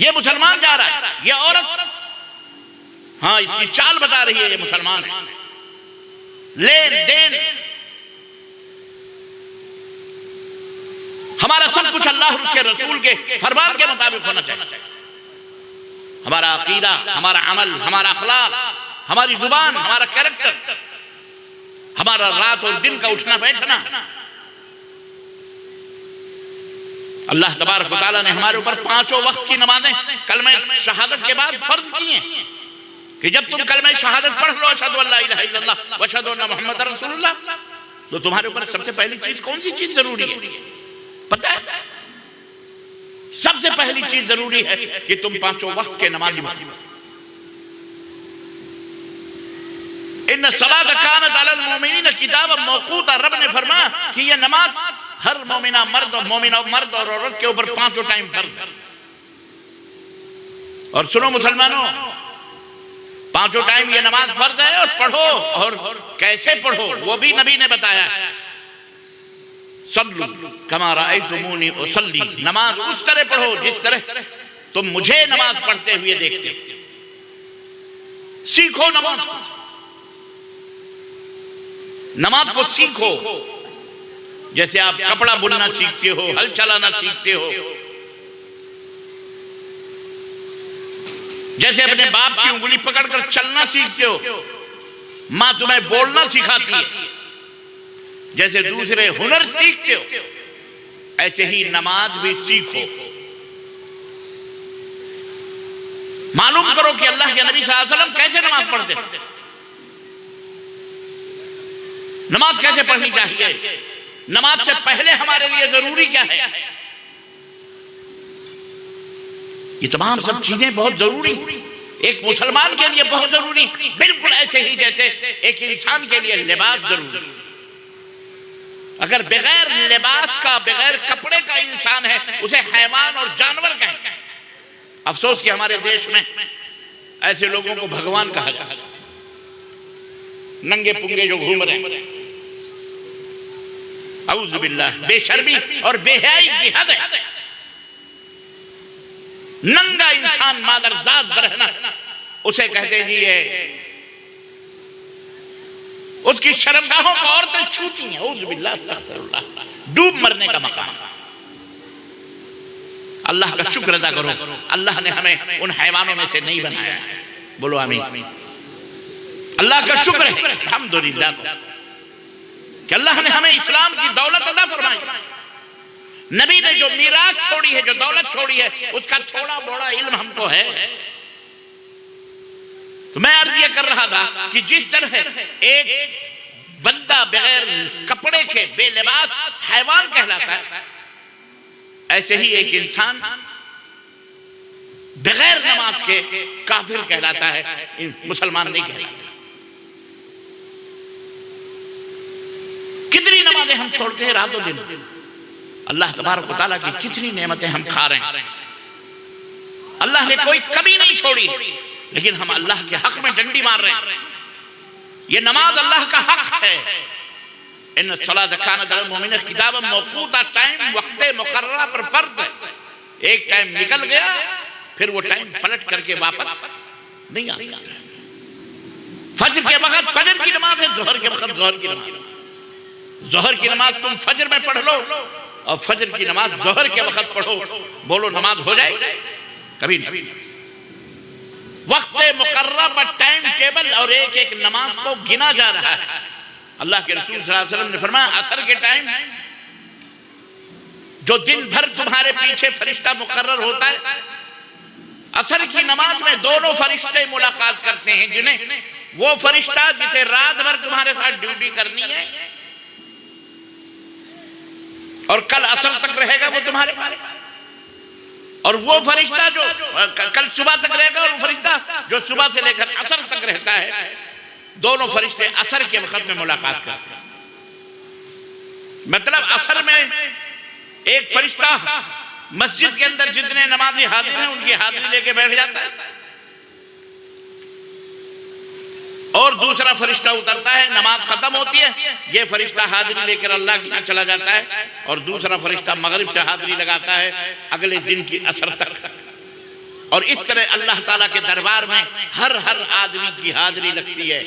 ये मुसलमान जा रहा है, ये औरत हाँ इसकी चाल बता रही है, ये मुसलमान है। लेन देन हमारा सब कुछ अल्लाह और उसके रसूल के फरमान के मुताबिक होना चाहिए। हमारा अकीदा, हमारा अमल, हमारा अखलाक, हमारी जुबान, हमारा कैरेक्टर, हमारा रात और दिन का उठना बैठना। अल्लाह तबारक व तआला ने हमारे ऊपर पांचों वक्त की नमाजें कलमे शहादत के बाद फर्ज की हैं कि जब तुम कलमे शहादत पढ़ लो, अशहदु अल्ला इलाहा इल्लल्लाह व अशहदु अन्ना मुहम्मदर रसूलुल्लाह, तो तुम्हारे ऊपर सबसे पहली चीज कौन सी चीज जरूरी है पता है? सबसे पहली चीज जरूरी है कि तुम पांचों वक्त के नमाजी बनो। इन्ना सलात कानत अलल मोमिनीन किताबन मौकूता। रब ने फरमाया कि यह नमाज हर मोमिना मर्द और औरत के ऊपर पांचों टाइम फर्ज है। और सुनो मुसलमानों, पांचों टाइम ये नमाज फर्ज है और पढ़ो, और कैसे पढ़ो वो भी नबी ने बताया। सल्लु कमा रअयतुमूनी उसल्ली। नमाज उस तरह पढ़ो जिस तरह तुम मुझे नमाज पढ़ते हुए देखते हो। सीखो नमाज को, नमाज को सीखो। जैसे आप कपड़ा बुनना सीखते हो, हल चलाना सीखते हो, जैसे अपने बाप की उंगली पकड़कर चलना सीखते हो, मां तुम्हें बोलना सिखाती है, जैसे दूसरे हुनर सीखते हो, ऐसे ही नमाज भी सीखो। मालूम करो कि अल्लाह के नबी सल्लल्लाहु अलैहि वसल्लम कैसे नमाज पढ़ते थे, नमाज कैसे पढ़नी चाहिए, नमाज से पहले हमारे लिए जरूरी क्या है। ये तमाम सब चीजें बहुत जरूरी, एक मुसलमान के लिए बहुत जरूरी, बिल्कुल ऐसे ही जैसे एक इंसान के लिए लिबास जरूरी। अगर बगैर लिबास का, बगैर कपड़े का इंसान है, उसे हैवान और जानवर कहें। अफसोस कि हमारे देश में ऐसे लोगों को भगवान कहा जाता है, नंगे पुंगे जो घूम रहे हैं। औज़ु बिल्लाह, बेशर्मी और बेहयाई की हद है। नंगा इंसान मादरजात रहना, उसे कहते जी उसकी शर्मगाहों को औरतें छूती हैं, औज़ु बिल्लाह, अस्तग़फिरुल्लाह, डूब मरने का मकाम। अल्लाह का शुक्र अदा करो, अल्लाह ने हमें उन हैवानों में से नहीं बनाया है। बोलो आमीन। अल्लाह का शुक्र है, अल्हम्दुलिल्लाह, कि अल्लाह ने हमें इस्लाम की दौलत अदा फरमाई। नबी ने जो मीरास छोड़ी है, जो दौलत छोड़ी है, उसका थोड़ा बड़ा इल्म हमको है। तो मैं अर्ज ये कर रहा था कि जिस तरह एक बंदा बगैर कपड़े के बेलिबास हैवान कहलाता है, ऐसे ही एक इंसान बगैर नमाज के काफिर कहलाता है, मुसलमान नहीं कहलाता। कितनी नमाजें हम छोड़ते हैं रातों दिन। अल्लाह तबारक व तआला की कितनी नेमतें हम खा रहे हैं। अल्लाह ने कोई कभी नहीं छोड़ी, लेकिन हम अल्लाह के हक में डंडी मार रहे हैं। ये नमाज अल्लाह का हक है। इन सलात कानत अलल मुमिनीन किताबन मौक़ूता, टाइम वक्त मुकर्ररा पर फर्ज है। एक टाइम निकल गया, फिर वो टाइम पलट करके वापस नहीं आता। फजर के वक्त फजर की नमाज है, जोहर के वक्त जोहर की नमाज। जोहर की नमाज तुम फजर में पढ़ लो और फजर की नमाज जोहर के वक्त पढ़ो, बोलो नमाज हो जाए? कभी नहीं। वक्त मुकर्रर पर टाइम टेबल और एक एक नमाज को गिना जा रहा है। अल्लाह के रसूल सल्लल्लाहु अलैहि वसल्लम ने फरमाया, असर के टाइम जो दिन भर तुम्हारे पीछे फरिश्ता मुकर्रर होता है, असर की नमाज में दोनों फरिश्ते मुलाकात करते हैं। जिन्हें वो फरिश्ता जिसे रात भर तुम्हारे साथ ड्यूटी करनी है और कल असर तक रहेगा, वो तुम्हारे पास, और वो फरिश्ता जो कल सुबह तक रहेगा और वो फरिश्ता जो सुबह से लेकर असर तक रहता है, दोनों फरिश्ते असर के वक्त में मुलाकात करते हैं। मतलब असर में एक फरिश्ता मस्जिद के अंदर जितने नमाजी हाजिर हैं उनकी हाजिरी लेके बैठ जाता है, और दूसरा फरिश्ता उतरता है, नमाज खत्म होती है, ये फरिश्ता हाजिरी लेकर अल्लाह के यहाँ चला जाता है, और दूसरा फरिश्ता मगरिब से हाजिरी लगाता है अगले दिन की असर तक। और इस तरह अल्लाह ताला के दरबार में हर आदमी की हाजिरी लगती है।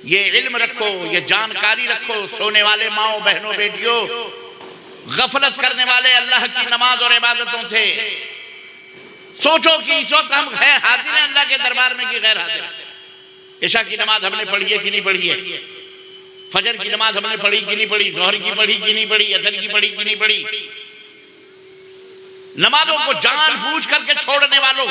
ये इल्म रखो, ये जानकारी रखो, सोने वाले माओ बहनों बेटियों, गफलत करने वाले अल्लाह की नमाज और इबादतों से। सोचो कि इस वक्त हम है हाजिर हैं अल्लाह के दरबार में कि गैर हाजिर। इशा की नमाज हमने पढ़ी है कि नहीं पढ़ी है? फजर की नमाज हमने पढ़ी कि नहीं पढ़ी? जोहर की पढ़ी कि नहीं पढ़ी? असर की पढ़ी कि नहीं पढ़ी? नमाजों को जानबूझ करके छोड़ने वालों,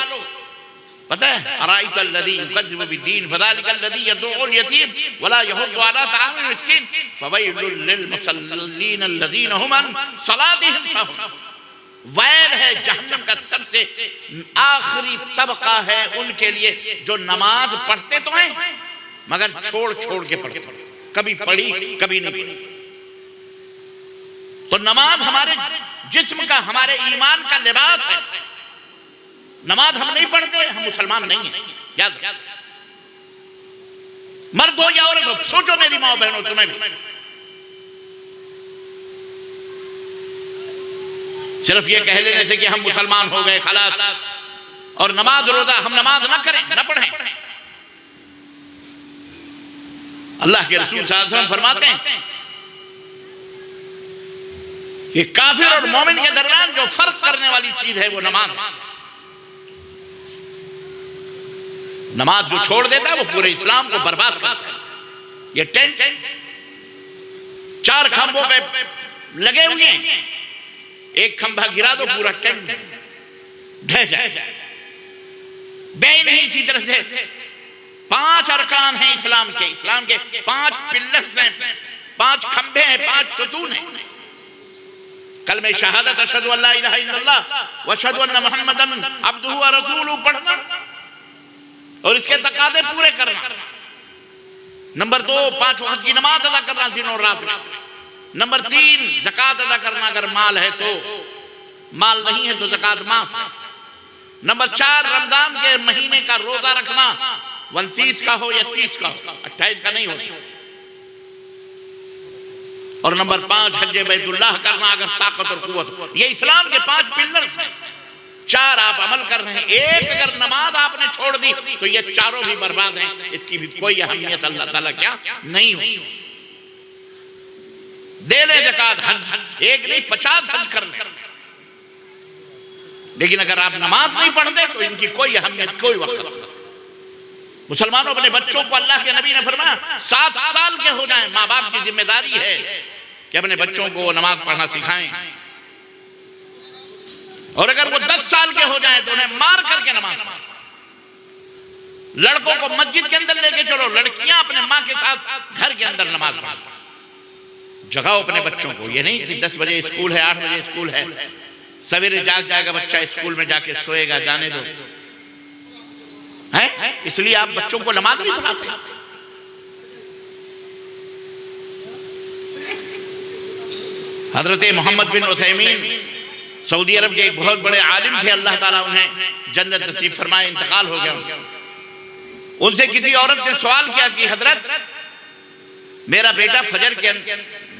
पता है, अराइतल लज़ी युकज़्ज़िबु बिद्दीन फ़ज़ालिकल लज़ी यदउल यतीम वला यहुद्दु अला तआमिल मिस्कीन फ़वैलुल लिल मुसल्लीन अल्लज़ीना हुम अन सलातिहिम साहून। वैल है, जहन्नम का सबसे आखिरी तबका है उनके लिए जो नमाज पढ़ते तो हैं मगर छोड़ के पढ़ते, कभी पढ़ी कभी नहीं पढ़ी। तो नमाज हमारे जिस्म का, हमारे ईमान का लिबास है। नमाज हम नहीं पढ़ते, हम मुसलमान नहीं हैं। याद मर्द हो या औरत हो, सोचो मेरी माँ बहनों, तुम्हें भी सिर्फ ये कह लेने से कि हम मुसलमान हो गए खलास, और नमाज रोजा हम नमाज ना करें, ना पढ़ें। अल्लाह के रसूल सल्लल्लाहु अलैहि वसल्लम फरमाते हैं कि काफिर और मोमिन के दरमियान जो फर्क करने वाली चीज है वो नमाज है। नमाज जो छोड़ देता है वो पूरे इस्लाम को बर्बाद करता है। ये टेंट 4 खंभों पे लगे हुए हैं, एक खंभा गिरा दो पूरा टेंट ढह जाए। बे नहीं, इसी तरह से 5 अरकान हैं इस्लाम के। इस्लाम के 5 पिलर्स हैं, 5 खंभे हैं, 5 सतून हैं। कलमे शहादत अशहदु अल्ला इलाहा इल्लल्लाह व अशहदु अन्ना मुहम्मदन अब्दुहु व रसूलुहु पढ़ना और इसके तकादे पूरे करना। नंबर 2, 5 वक्त की नमाज अदा करना दिन और रात में। नंबर 3, ज़कात अदा करना, अगर माल है तो, माल नहीं है तो ज़कात माफ है। नंबर 4, रमजान के महीने का रोजा रखना, 29 का हो या 30 का हो, 28 का नहीं हो। और नंबर 5, हज बैतुल्लाह करना अगर ताकत और कुव्वत। ये इस्लाम के 5 पिलर्स हैं। 4 आप अमल कर रहे हैं, एक अगर नमाज आपने छोड़ दी तो ये चारों भी बर्बाद हैं, इसकी भी कोई अहमियत अल्लाह ताला क्या नहीं हुई। दे ले ज़कात, हज एक नहीं 50 हज कर ले, लेकिन अगर आप नमाज नहीं पढ़ते तो इनकी कोई अहमियत कोई वक्त। मुसलमानों, अपने बच्चों को अल्लाह के नबी ने फरमाया 7 साल के हो जाएं, माँ बाप की जिम्मेदारी है कि अपने बच्चों को नमाज पढ़ना सिखाएं, और अगर वो 10 साल के हो जाएं तो उन्हें मार करके नमाज। लड़कों को मस्जिद के अंदर लेके चलो, लड़कियां अपने माँ के साथ घर के अंदर नमाज पढ़ो। जगाओ अपने बच्चों को, ये नहीं कि 10 बजे स्कूल है, 8 बजे स्कूल है, सवेरे जाग जाएगा बच्चा, स्कूल में जाके सोएगा, जाने दो है। इसलिए आप बच्चों को नमाज नहीं पढ़ाते। हजरत मोहम्मद बिन उथैमीन सऊदी अरब के एक बहुत बड़े आलिम थे, अल्लाह ताला उन्हें जन्नत नसीब फरमाए, इंतकाल हो गया। उनसे किसी औरत ने सवाल किया कि हजरत, मेरा बेटा फजर के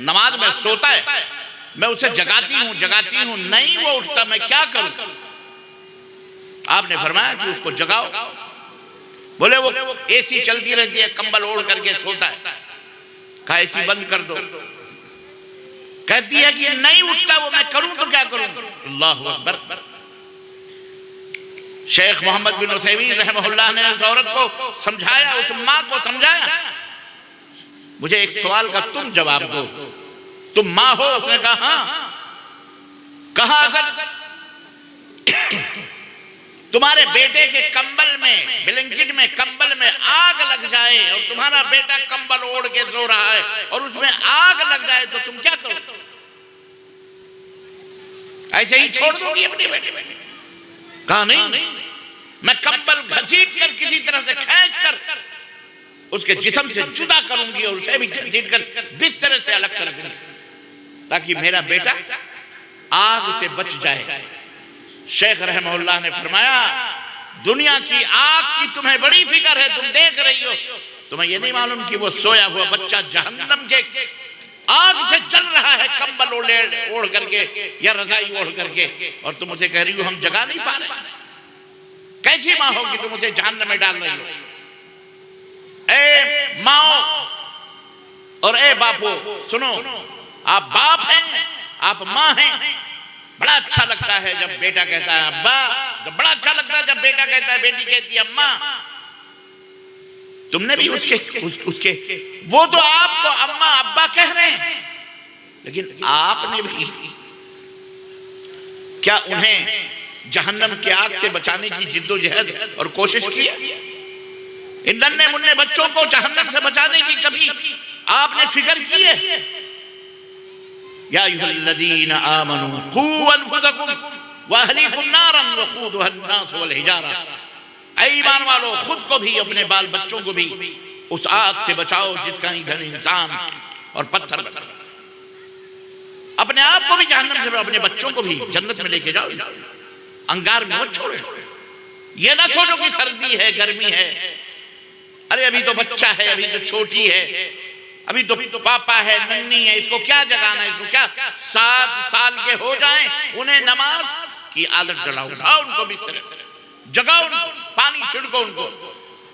नमाज में सोता है, मैं उसे जगाती हूँ, नहीं वो उठता, मैं क्या करूं? आपने फरमाया कि उसको जगाओ। बोले वो एसी चलती रहती है, कंबल ओढ़ करके सोता है, कहा एसी बंद कर दो। कहती है कि नहीं उठता वो, मैं करूं तो क्या करूं? अल्लाह अकबर। शेख मोहम्मद बिन उथैमीन रहमहुल्लाह ने उस औरत को समझाया, उस माँ को समझाया, मुझे एक सवाल का तुम जवाब दो, तुम माँ हो? उसने कहा हाँ। कहा अगर तुम्हारे बेटे के कंबल में, ब्लैंकेट में, कंबल में आग लग जाए और तुम्हारा बेटा कंबल ओढ़ के सो रहा है और उसमें आग लग जाए तो तुम क्या करो? ऐसे ही छोड़ दोगी अपने बेटे? कहा नहीं, मैं कंबल घसीट कर किसी तरह से खींच कर उसके जिस्म से जुदा करूंगी और उसे भी घसीट कर बिस्तर से अलग कर दूंगी, ताकि मेरा बेटा आग से बच जाए। शेख रहमहुल्लाह ने फरमाया, दुनिया की आग की तुम्हें बड़ी फिक्र है, तुम देख रही हो, तुम्हें यह नहीं मालूम कि वो सोया हुआ बच्चा जहन्नम के आग से चल रहा है, कंबल ओढ़ करके या रजाई ओढ़ करके, और तुम उसे कह रही हो हम जगा नहीं पा रहे। कैसी माँ होगी तुम उसे जहन्नम में डाल रही हो? ए माओ और ए बापो सुनो, आप बाप हैं, आप माँ हैं। बड़ा अच्छा लगता है जब बेटा कहता है अब्बा, जब बड़ा अच्छा लगता है जब बेटा कहता है, बेटी कहती है अम्मा। तुमने भी उसके वो तो आपको अम्मा अब्बा कह रहे हैं, लेकिन आपने भी क्या उन्हें जहन्नम की आग से बचाने की जिद्दोजहद और कोशिश की? इन नन्हे मुन्ने बच्चों को जहन्नम से बचाने की कभी आपने फिक्र की है? या अय्युहल्लज़ीना आमनू क़ू अनफुसकुम व अहलीकुम नारन वक़ूदुहा अन्नास वल हिजारा। ऐ ईमान वालों, खुद को भी अपने बाल बच्चों को भी उस आग से बचाओ जिसका ईंधन इंसान और पत्थर बना। अपने आप को भी जहन्नम से, अपने बच्चों को भी जन्नत में लेके जाओ, अंगार में मत छोड़ो। ये ना सोचो कि सर्दी है, गर्मी है, अरे अभी तो बच्चा है, अभी तो छोटी है, अभी तो पापा है, नन्नी है, इसको क्या जगाना है, इसको क्या? 7 साल के हो जाएं उन्हें नमाज की आदत डलाओ, उठाओ उनको बिस्तर, जगाओ उनको, पानी छिड़को उनको,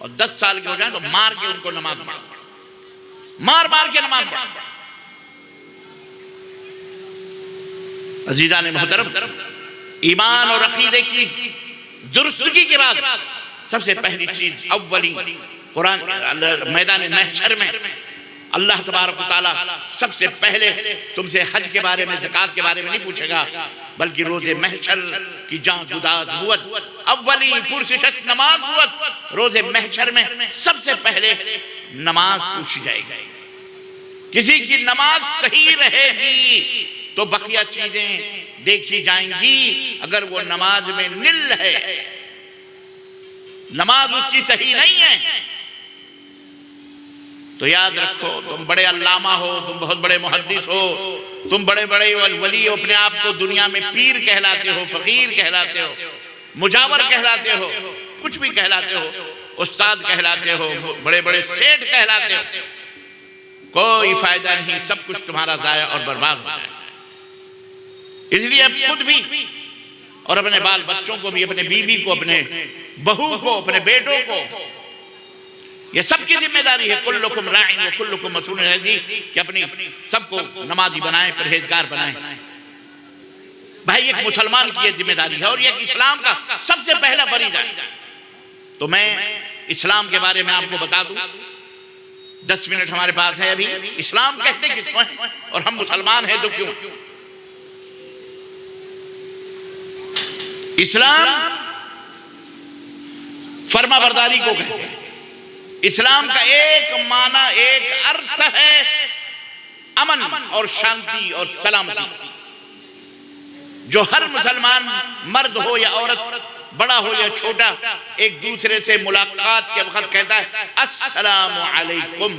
और 10 साल के हो जाएं तो मार के उनको नमाज पढ़ाओ, मार के नमाज पढ़ाओ। अजीज़ान मोहतरम, ईमान और अकीदे की दुरुस्तगी के बाद सबसे पहली चीज अव्वली कुरान मैदान महशर में अल्लाह तबारक व तआला सबसे पहले तुमसे हज के बारे में, ज़कात के बारे में नहीं पूछेगा, बल्कि रोजे महशर की जान गुदाज हुवत अव्वली पुरसिशत नमाज हुवत। रोजे महशर में सबसे पहले नमाज पूछी जाएगी। किसी की नमाज सही रहेगी तो बकिया चीजें देखी जाएंगी। अगर वो नमाज में निल है, नमाज उसकी सही नहीं है, तो याद रखो तुम बड़े अल्लामा हो, तुम बहुत बड़े मुहद्दिस हो, तुम बड़े बड़े वली हो, अपने आप को दुनिया में पीर कहलाते हो, फकीर कहलाते हो, मुजावर कहलाते हो, कुछ भी कहलाते हो, उस्ताद कहलाते हो, बड़े बड़े सेठ कहलाते हो, कोई फायदा नहीं, सब कुछ तुम्हारा जाया और बर्बाद हो जाएगा। इसलिए अब खुद भी और अपने बाल बच्चों को भी, अपने बीवी को, अपने बहू को, अपने बेटों को, ये सबकी जिम्मेदारी है। कुल्लुकुम राइन व कुल्लुकुम मसऊल अन रइयतिही, कि अपनी सबको नमाजी बनाएं, परहेजगार बनाएं। भाई एक मुसलमान की ये जिम्मेदारी है, और ये इस्लाम का सबसे पहला फरीज़ा है। तो मैं इस्लाम के बारे में आपको बता दूं, 10 मिनट हमारे पास है अभी। इस्लाम कहते किसको हैं, और हम मुसलमान हैं तो क्यों? इस्लाम फर्माबरदारी को कहते हैं। इस्लाम का एक माना, एक अर्थ है अमन और शांति और सलामती। जो हर मुसलमान, मर्द हो या औरत, बड़ा हो या छोटा, एक दूसरे से मुलाकात के वक्त कहता है अस्सलामु अलैकुम,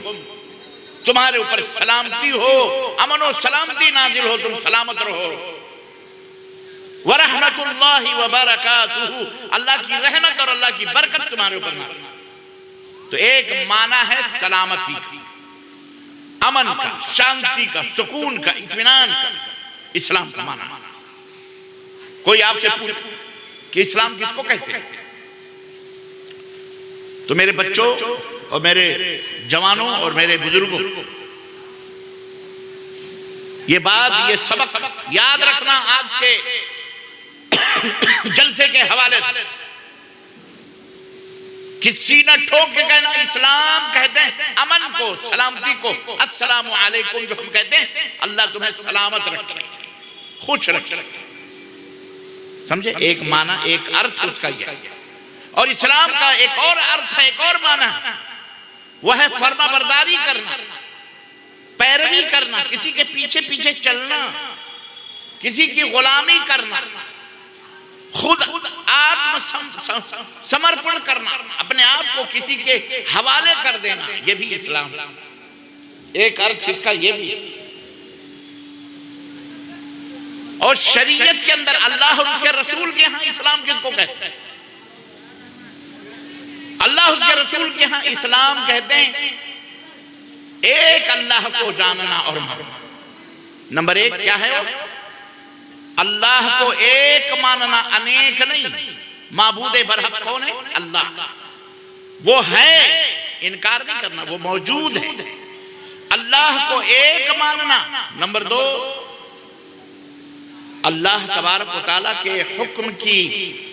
तुम्हारे ऊपर सलामती हो, अमन और सलामती नाजिल हो, तुम सलामत रहो। व रहमतुल्लाहि व बरकातुहू, अल्लाह की रहमत और अल्लाह की बरकत तुम्हारे ऊपर नाजिल। तो एक माना है सलामती का, अमन का, शांति का, सुकून का, इत्मीनान का, इस्लाम का माना। कोई आपसे पूछे कि इस्लाम किसको कहते हैं, तो मेरे बच्चों और मेरे जवानों और मेरे बुजुर्गों, ये बात, ये सबक याद रखना आज के जलसे के हवाले से। किसी न ठोक के कहना इस्लाम कहते हैं अमन को, सलामती को। अस्सलामु अलैकुम जो हम कहते हैं, अल्लाह तुम्हें सलामत रखे, खुश रखे। समझे? एक माना, एक अर्थ उसका यह। और इस्लाम का एक और अर्थ है, एक और माना, वह है फर्माबरदारी करना, पैरवी करना, किसी के पीछे पीछे चलना, किसी की गुलामी करना, खुद आत्म समर्पण करना, अपने आप को किसी के हवाले कर देना, यह भी इस्लाम। एक अर्थ इसका यह भी। और शरीयत के अंदर अल्लाह और उसके रसूल के यहाँ इस्लाम किसको कहते हैं? अल्लाह और उसके रसूल के यहाँ इस्लाम कहते हैं एक अल्लाह को जानना और मानना। नंबर एक क्या है? अल्लाह को एक मानना, अनेक नहीं। माबूदे बरहक कौन है? अल्लाह। वो है, इनकार नहीं करना, वो मौजूद है। अल्लाह को एक मानना। नंबर दो, अल्लाह तबारक व तआला के हुक्म की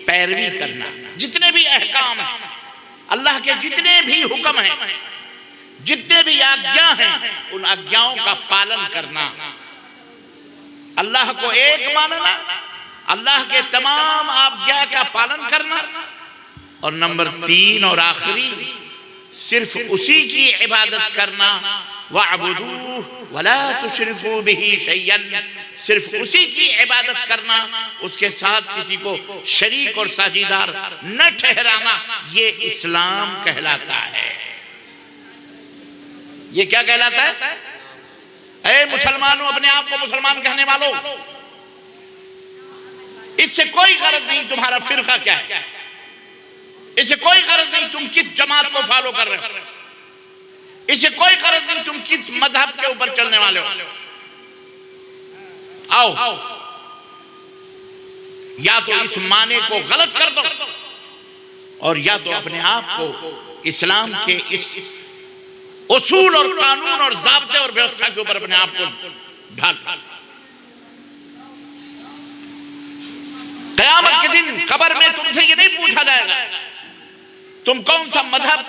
पैरवी करना। जितने भी अहकाम हैं, अल्लाह के जितने भी हुक्म हैं, जितने भी आज्ञा हैं, उन आज्ञाओं का पालन करना। अल्लाह को एक मानना, अल्लाह के तमाम आज्ञा का पालन करना। और नंबर 3 और आखिरी, सिर्फ उसी की इबादत करना। वअबुदूहु वला तुशरिकू बिही शैयन, सिर्फ उसी की इबादत करना, उसके साथ किसी को शरीक और साझीदार न ठहराना। ये इस्लाम कहलाता है। ये क्या कहलाता है? ऐ मुसलमानों, अपने आप को मुसलमान कहने वालों, इससे कोई गरज नहीं तुम्हारा फिरका क्या है, इससे कोई गरज नहीं तुम किस जमात को फॉलो कर रहे हो, इससे कोई गरज नहीं तुम किस मजहब के ऊपर चलने वाले हो। आओ, या तो इस माने को गलत कर दो, और या तो अपने आप को इस्लाम के इस उसूल और कानून और ज़ाब्ते और व्यवस्था के ऊपर अपने आप को ढाल। क़यामत के दिन कब्र में तुमसे ये नहीं पूछा जाएगा तुम कौन सा मजहब,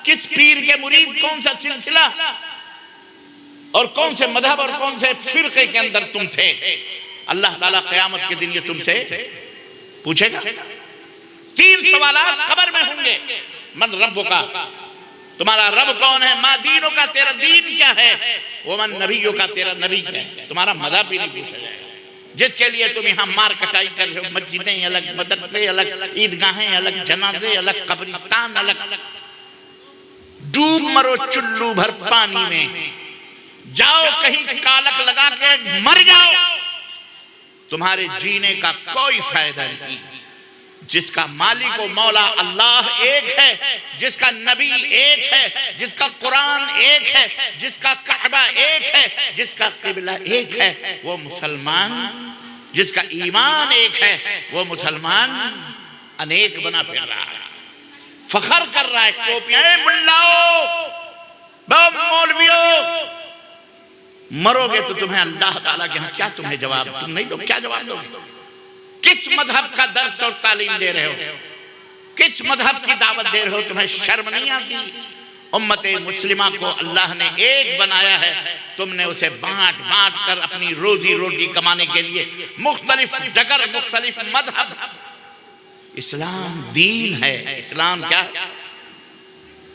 किस पीर के मुरीद, कौन सा सिलसिला और कौन से मजहब और कौन से फिरके के अंदर तुम थे। अल्लाह ताला क़यामत के दिन ये तुमसे पूछेगा। 3 सवालात कब्र में होंगे। मन रब्बुका, तुम्हारा रब कौन है? मा दीनो का, तेरा दीन क्या है? वो मन नबियों का, तेरा नबी क्या है? तुम्हारा मजहब भी नहीं पूछा जाएगा। जिसके लिए तुम यहाँ मार कटाई कर रहे हो, मस्जिदें अलग, मदरसे अलग, ईदगाहें अलग, जनाजे अलग, कब्रिस्तान अलग। डूब मरो चुल्लू भर पानी में, जाओ कहीं कालक लगा के मर जाओ, तुम्हारे जीने का कोई फायदा नहीं। जिसका मालिक व मौला अल्लाह एक है, जिसका नबी एक है, जिसका कुरान एक है, जिसका काबा एक है, जिसका किबला एक है, वो मुसलमान जिसका ईमान एक है वो मुसलमान अनेक बना फिर रहा है, फखर कर रहा है। टोपियां मुल्लाओ, मौलवियों, मरोगे तो तुम्हें अल्लाह ताला के यहाँ क्या तुम्हें जवाब, तुम नहीं तो क्या जवाब दोगे? किस मजहब का दर्स और तालीम दे रहे हो, किस मजहब की दावत दे रहे हो? तुम्हें शर्म नहीं आती? उम्मते मुस्लिमा को अल्लाह ने एक बनाया है, तुमने उसे बांट बांट कर अपनी रोजी रोटी कमाने के लिए मुख्तलिफ जगह मुख्तलिफ मजहब। इस्लाम दीन है। इस्लाम क्या?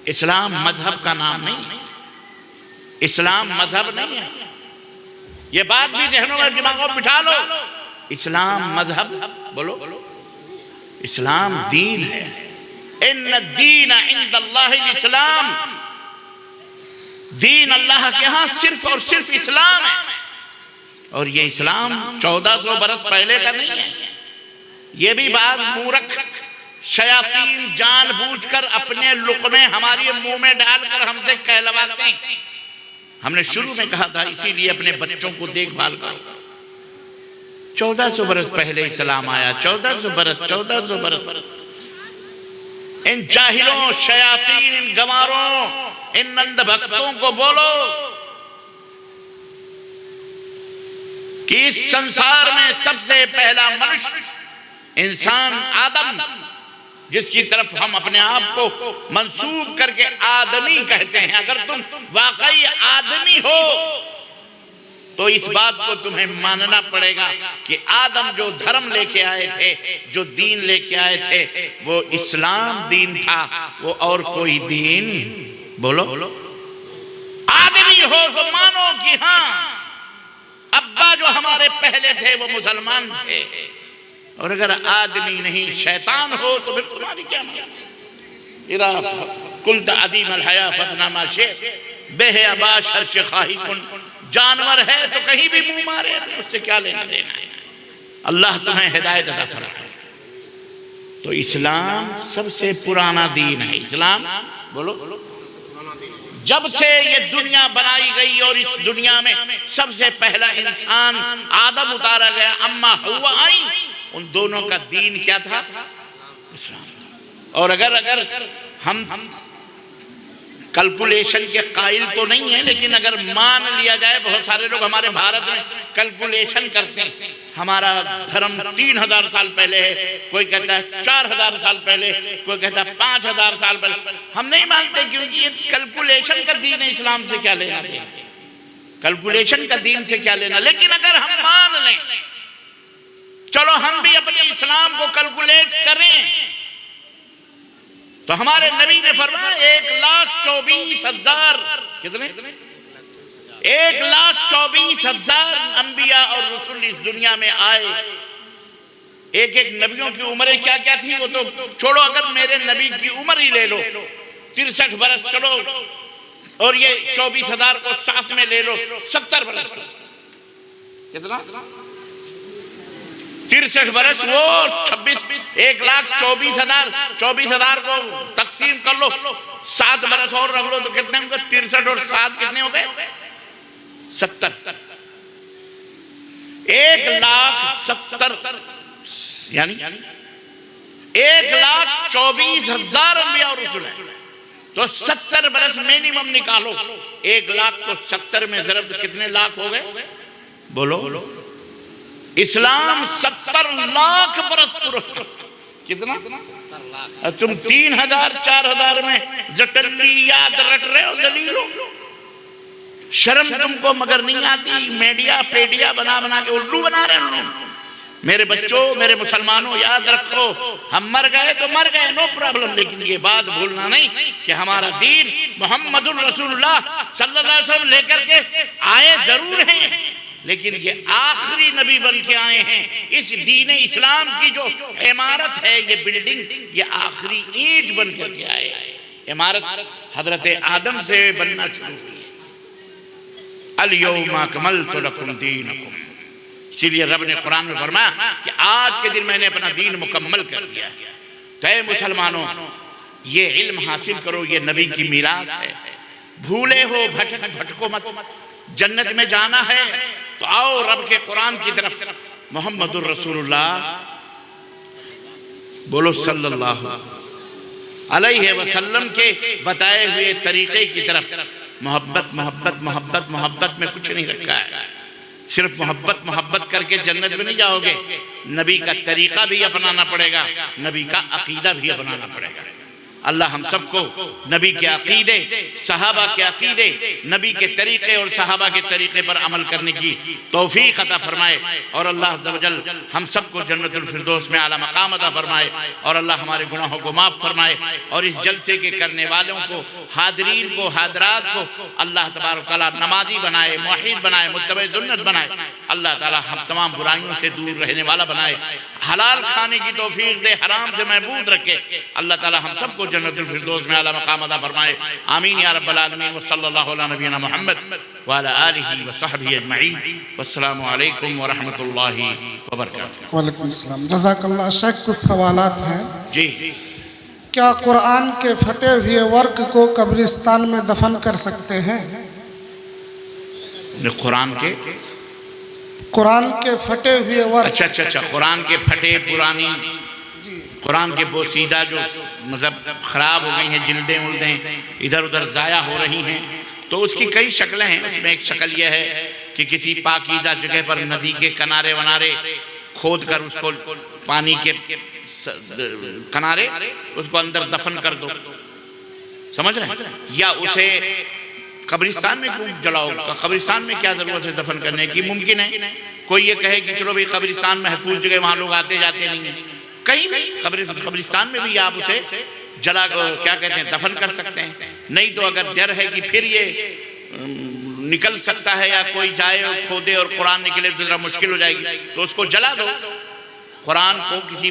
इस्लाम मजहब का नाम नहीं, इस्लाम मजहब नहीं है। ये बात भी जहनों में दिमागों में बिठा लो। इस्लाम मजहब बोलो, इस्लाम दीन है। इन्न दीन इंदल्लाहिल इस्लाम, दीन अल्लाह के यहाँ सिर्फ और सिर्फ इस्लाम है। और ये इस्लाम 1400 बरस पहले का नहीं है। ये भी बात मूर्ख शयातीन जानबूझकर अपने लुक़मे हमारे मुंह में डालकर हमसे कहलवाते हैं। हमने शुरू में कहा था, इसीलिए अपने बच्चों को देखभाल करो। 1400 बरस पहले इस्लाम आया, 1400 बरस। इन जाहिलों, शयातीन, इन गंवारों, इन नंद भक्तों को बोलो कि इस संसार में सबसे पहला मनुष्य इंसान आदम, जिसकी तरफ हम अपने आप को मंसूब करके आदमी कहते हैं, अगर तुम वाकई आदमी हो तो इस बात को तुम्हें मानना पड़ेगा कि आदम जो धर्म लेके आए थे, जो दीन लेके आए थे, वो इस्लाम दीन था, वो और कोई दीन। बोलो, आदमी हो तो मानो कि हाँ, अब्बा जो हमारे पहले थे वो मुसलमान थे। और अगर आदमी नहीं शैतान हो तो फिर तुम्हारी क्या इरा कुंत अदीम अल हया फतना माशे बेहया बाश हर खाही कुन। जानवर है तो कहीं भी मुंह मारे, उससे क्या लेना देना है। अल्लाह तुम्हें हिदायत अता फरमाए। तो इस्लाम सबसे पुराना दीन है। इस्लाम बोलो, जब से ये दुनिया बनाई गई और इस दुनिया में सबसे पहला इंसान आदम उतारा गया, अम्मा हव्वा आई, उन दोनों का दीन क्या था? इस्लाम। और अगर हम कैलकुलेशन के कायल तो नहीं है, लेकिन अगर मान लिया जाए, बहुत सारे लोग हमारे भारत में कैलकुलेशन करते हैं, हमारा धर्म 3000 साल पहले है, कोई कहता है 4000 साल पहले, कोई कहता है 5000 साल पहले। हम नहीं मानते, क्योंकि ये कैलकुलेशन का दीन है, इस्लाम से क्या लेना देना, कैलकुलेशन का दीन से क्या लेना। लेकिन अगर हम मान लें, चलो हम भी अपने इस्लाम को कैलकुलेट करें, तो हमारे नबी ने फरमाया 1,24,000 कितने? 1,24,000 अंबिया और रसूल इस दुनिया में आए। एक एक नबियों की उम्रें क्या क्या थी वो तो छोड़ो, अगर मेरे नबी की उम्र ही ले लो 63 बरस, चलो, और ये 24,000 को साथ में ले लो 70 बरस। कितना? 63 बरस, वो 1,24,000, 24,000 को तकसीम कर लो, 7 बरस और रख लो तो कितने होंगे? 63 और 7 कितने हो गए? 70। 1,70,000 यानी 1,24,000 अंबिया और रसूल हैं। तो 70 बरस मिनिमम निकालो, 1,00,000 को 70 में जरब तो कितने लाख हो गए? बोलो। इस्लाम 70 लाख बरस पुराना। कितना? तुम 3,000 4,000 में जटल्ली याद रट रहे हो, जलीलो। शर्म तुमको मगर नहीं आती? मीडिया पेडिया बना बना के उल्लू बना रहे हो। मेरे बच्चों, मेरे मुसलमानों, याद रखो, हम मर गए तो मर गए, नो प्रॉब्लम, लेकिन ये बात भूलना नहीं कि हमारा दीन मोहम्मदुर रसूलुल्लाह सल्लल्लाहु अलैहि वसल्लम लेकर के आए जरूर हैं, लेकिन ये आखिरी नबी बन के आए हैं। इस दीन इस्लाम की जो इमारत है, ये बिल्डिंग, ये आखिरी ईंट बन करके आए। इमारत हजरत आदम से बनना शुरू हुई है। अल-यौमा अकमलतु लकुम दीनकुम। इसीलिए रब ने कुरान में फरमाया कि आज के दिन मैंने अपना दीन मुकम्मल कर दिया। तो ऐ मुसलमानों, ये इल्म हासिल करो, ये नबी की मीरास है। भूले हो, भटको मत। जन्नत में जाना है तो आओ रब के कुरान की तरफ, मोहम्मदुर रसूलुल्लाह बोलो सल्लल्लाहु अलैहि वसल्लम के बताए हुए तरीके की तरफ मोहब्बत मोहब्बत मोहब्बत मोहब्बत में कुछ नहीं रखा है। सिर्फ मोहब्बत मोहब्बत करके जन्नत में नहीं जाओगे, नबी का तरीका भी अपनाना पड़ेगा, नबी का अकीदा भी अपनाना पड़ेगा। अल्लाह हम सबको नबी के अकीदे, सहाबा के अकीदे, नबी के तरीके और सहाबा के तरीके पर अमल करने की तौफीक अता फरमाए और अल्लाह अज़्ज़ व जल हम सबको जन्नतुल फिरदौस में आला मकाम अता फरमाए और अल्लाह हमारे गुनाहों को माफ़ फरमाए और इस जलसे के करने वालों को, हाज़रीन को, हाज़रात को अल्लाह तबारक व तआला नमाज़ी बनाए, मुवहिद बनाए, मुत्तबे सुन्नत बनाए। अल्लाह ताला हम तमाम बुराइयों से दूर रहने वाला बनाए, हलाल खाने की तौफीक दे, हराम से महफूज रखे। अल्लाह ताला हम सबको जन्नतुल फिरदौस में आला मकाम अता फरमाए। आमीन या रब्बल आलमीन। व सल्लल्लाहु अला नबीना मुहम्मद व अला आलिहि व सहबिहि अजमईन। वस्सलामु अलैकुम व रहमतुल्लाहि व बरकातुहू। वालेकुम सलाम। जज़ाकल्लाह। शेख, कुछ सवालात हैं जी। क्या कुरान के फटे हुए वर्क को कब्रिस्तान में दफन कर सकते हैं? कुरान के फटे हुए वर्क। अच्छा अच्छा अच्छा, कुरान के फटे पुरानी, कुरान के बोसीदा जो मतलब ख़राब हो गई हैं, जिल्दें उल्दें इधर उधर ज़ाया हो रही हैं, तो उसकी कई शक्लें हैं। उसमें एक शक्ल यह है कि किसी पाकीज़ा जगह पर नदी के किनारे वनारे खोद कर उसको पानी के किनारे उसको अंदर दफन कर दो, समझ रहे हैं? या उसे कब्रिस्तान में क्यों जलाओ? कब्रिस्तान में क्या ज़रूरत है दफन करने की? मुमकिन है कोई ये कहे कि चलो भाई कब्रिस्तान महफूज जगह, वहाँ लोग आते जाते नहीं हैं, कहीं भी कब्रिस्तान में भी आप उसे जला क्या कहते हैं दफन कर सकते हैं। नहीं तो अगर डर है कि फिर ये निकल सकता है या कोई जाए और खोदे और कुरान निकले तो जरा मुश्किल हो जाएगी, तो उसको जला दो। कुरान को किसी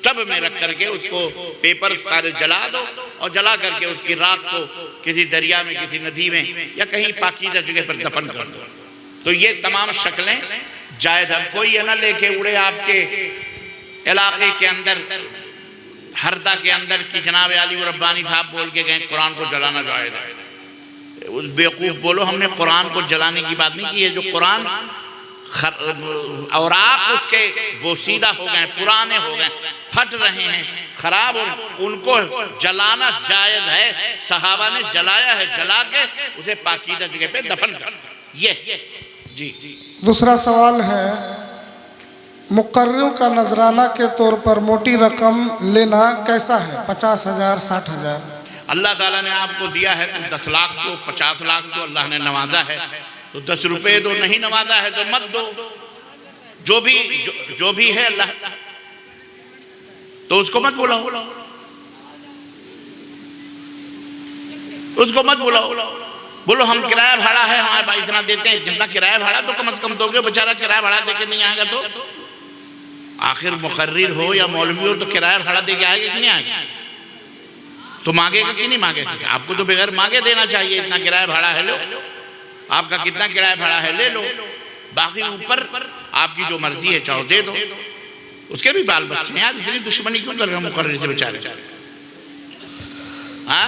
टब में रख करके उसको पेपर सारे जला दो और जला करके उसकी राख को किसी दरिया में, किसी नदी में या कहीं पाकीज़ा जगह पर दफन कर दो। तो ये तमाम शक्लें जायज़ है। कोई ये ना लेके उड़े आपके इलाके के अंदर, हरदा के अंदर कि जनाब अली रब्बानी साहब बोल के गए कुरान को जलाना जायज़ है। उस बेवकूफ़ बोलो, हमने कुरान को जलाने की बात नहीं की है। जो कुरान औराक उसके बोसीदा हो गए, पुराने हो गए, फट रहे हैं, खराब, उनको जलाना जायज़ है। सहाबा ने जलाया है, जला के उसे पाकीज़ा जगह पे दफन कर। ये जी। दूसरा सवाल है, मुकर्रियों का नजराना के तौर पर मोटी रकम लेना कैसा है? 50,000, 60,000? अल्लाह ताला ने आपको दिया है तो 10 लाख दो, 50 लाख दो, अल्लाह ने नवाजा है तो 10 रुपये दो, नहीं नवाजा है तो मत दो। जो भी है अल्लाह, तो उसको मत बुलाओ, उसको मत बुलाओ। बोलो हम किराया भाड़ा है हमारे पास इतना देते हैं, जितना किराया भाड़ा तो कम से कम दोगे। बेचारा किराया भाड़ा देके नहीं आएगा तो आखिर मुकर्रिर हो या मौलवी हो तो किराया भाड़ा देके आएगा कि नहीं आएगा? तो मांगेगा कि नहीं मांगेगा? आपको तो बगैर मांगे देना चाहिए। इतना किराया भाड़ा है, लो, आपका कितना किराया भाड़ा है ले लो, बाकी ऊपर आपकी जो मर्जी है चाहो दे दो। उसके भी बाल बच्चे हैं यार, इतनी दुश्मनी क्यों कर रहे हो मुकर्रिर से बेचारे? हाँ,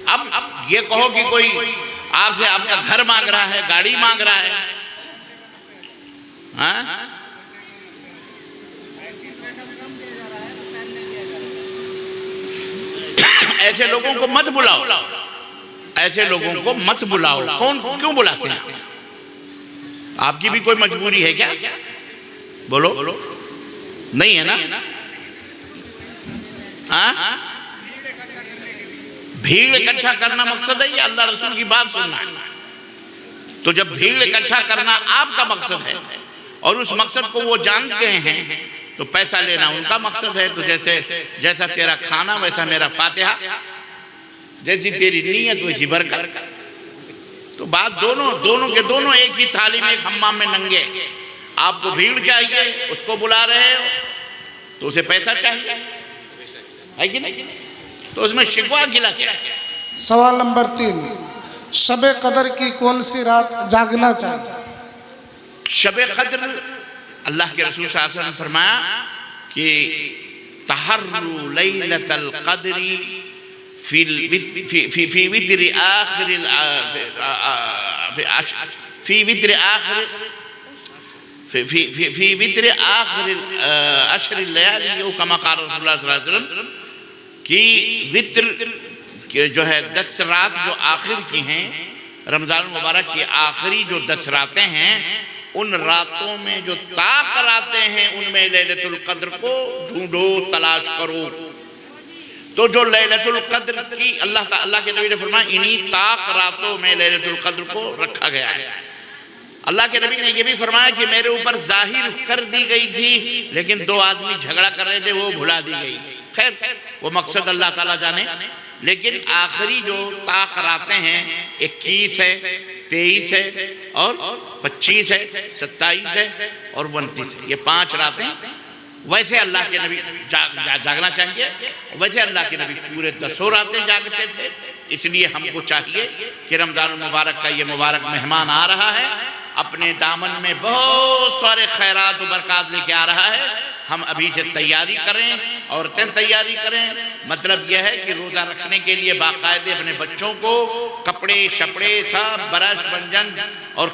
अब ये कहो कि कोई आपसे आपका घर मांग रहा है, गाड़ी मांग रहा है, हाँ? ऐसे लोगों को मत बुलाओ, ऐसे लोगों को मत बुलाओ। कौन क्यों बुलाते हैं? आपकी भी कोई मजबूरी है क्या? बोलो, नहीं है ना? हाँ, भीड़ इकट्ठा करना मकसद है या अल्लाह रसूल की बात सुनना है? तो जब भीड़ इकट्ठा करना आपका मकसद है और उस मकसद को वो जानते हैं तो पैसा लेना उनका मकसद है। तो जैसा तेरा खाना वैसा मेरा फातिहा, जैसी तेरी नीयत वैसी बरकत। तो बात दोनों के दोनों एक ही थाली में, एक हम्माम में नंगे। आपको भीड़ चाहिए, उसको बुला रहे हो तो उसे पैसा चाहिए, है कि नहीं? तो उसमें शिकवा गिला क्या? सवाल नंबर 3, शबे कदर की कौन सी रात जागना चाहिए? शबे कद्र, अल्लाह के रसूल सल्लल्लाहु अलैहि वसल्लम ने फरमाया कि तहर्रु लैलतल क़द्री फी वित्रि आखिर फी वित्र आखिर अशर लयाली कमा क़ाल रसूलुल्लाह सल्लल्लाहु अलैहि वसल्लम कि वित्र जो है 10 रात जो आखिर की हैं, रमज़ान मुबारक की आखिरी जो 10 रातें हैं, उन रातों में जो ताक रातें हैं उनमें लैलतुल क़द्र को ढूंढो, तलाश करो। तो जो लैलतुल क़द्र की अल्लाह के नबी ने फरमाया इन्हीं ताक रातों में लैलतुल क़द्र को रखा गया है। अल्लाह के नबी ने यह भी फरमाया कि मेरे ऊपर जाहिर कर दी गई थी, लेकिन 2 आदमी झगड़ा कर रहे थे, वो भुला दी गई। खैर वो मकसद अल्लाह ताला जाने, लेकिन आखिरी जो ताक रातें हैं 21 है, 23 है और 25 है, 27 है और 29 है, ये 5 रातें। वैसे अल्लाह के नबी जागना चाहिए, वैसे अल्लाह के नबी पूरे 10 रातें जागते थे। इसलिए हमको चाहिए कि रमज़ान मुबारक का ये मुबारक मेहमान आ रहा है, अपने दामन में बहुत सारे खैरात और बरक़ात लेके आ रहा है। हम अभी से तैयारी करें, औरतें तैयारी करें। मतलब यह है कि रोज़ा रखने के लिए बाकायदे अपने बच्चों को कपड़े शपड़े सब ब्रश व्यंजन और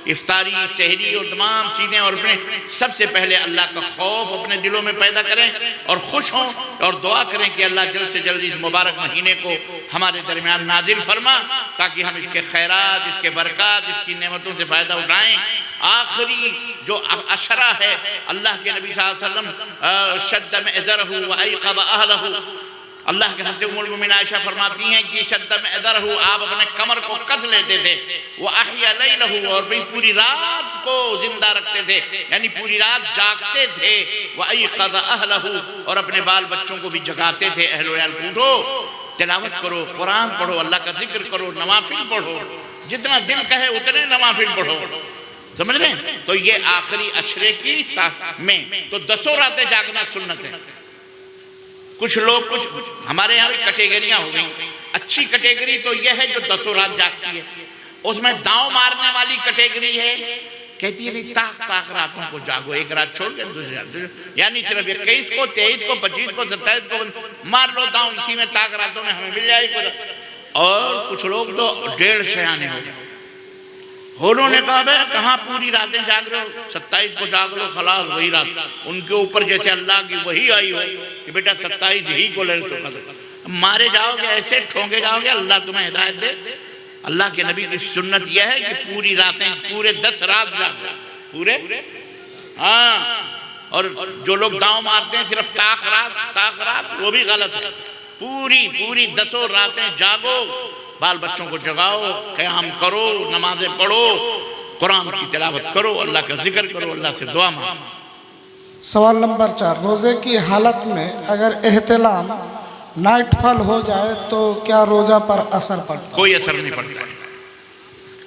इफ्तारी सहरी और तमाम चीज़ें, और अपने सबसे पहले अल्लाह का खौफ अपने दिलों में पैदा करें और खुश हों और दुआ करें कि अल्लाह जल्द से जल्द इस मुबारक महीने को हमारे दरमियान नाजिल फरमा, ताकि हम इसके खैरात, इसके बरक़ात, इसकी नेमतों से फ़ायदा उठाएँ। आखिरी जो अशरा है, अल्लाह के नबी सल्लल्लाहु अलैहि वसल्लम शद्द में इज़रहु व अयक़ज़ अहलहु, अल्लाह के हज़रत उम्मुल मोमिनीन आयशा फरमाती हैं कि शद्द में इज़रहु, आप अपने कमर को कस लेते थे, वो अहया लैलहु, और भी पूरी रात को जिंदा रखते थे, यानी पूरी रात जागते थे। व अयक़ज़ अहलहु, और अपने बाल बच्चों को भी जगाते थे, अहलो याल उठो, तिलावत करो, कुरान पढ़ो, अल्लाह का जिक्र करो, नवाफिल पढ़ो, जितना दिल कहे उतने नवाफिल पढ़ो। समझ रहे हैं? तो ये आखिरी अशरे की में तो 10 रातें जागना सुन्नत है। कुछ लोग कुछ हमारे यहाँ कैटेगरियाँ हो गई। अच्छी कैटेगरी तो यह है जो 10 रात जागती है, उसमें दांव मारने वाली कैटेगरी है, कहती है नहीं ताक रातों को जागो, एक रात छोड़ के दूसरी रात, यानी सिर्फ 21 को, 23 को, 25 को, 27 को मार लो दांव, इसी में ताक रातों में हमें मिल जाएगी। और कुछ लोग तो 1.5 शयाने हो गए, उन्होंने कहा भाई कहाँ पूरी रातें जाग रहे हो, 27 को जाग लो, खलास वही रात। उनके ऊपर जैसे अल्लाह की वही आई हो कि बेटा 27 ही को ले तो मारे जाओगे, ऐसे ठोंके जाओगे, अल्लाह तुम्हें हिदायत दे। अल्लाह के नबी की सुन्नत यह है कि पूरी रातें, पूरे 10 रात जागो, पूरे। हाँ, और जो लोग दांव मारते हैं सिर्फ ताक रात, वो भी गलत है। पूरी 10 रातें जागो, बाल बच्चों को जगाओ, क़याम करो, नमाजें पढ़ो, कुरान की तिलावत करो, अल्लाह का जिक्र करो, अल्लाह से दुआ मांगो। सवाल नंबर 4, रोज़े की हालत में अगर एहतिलाम नाइटफॉल हो जाए तो क्या रोज़ा पर असर पड़ता है? कोई असर नहीं पड़ता,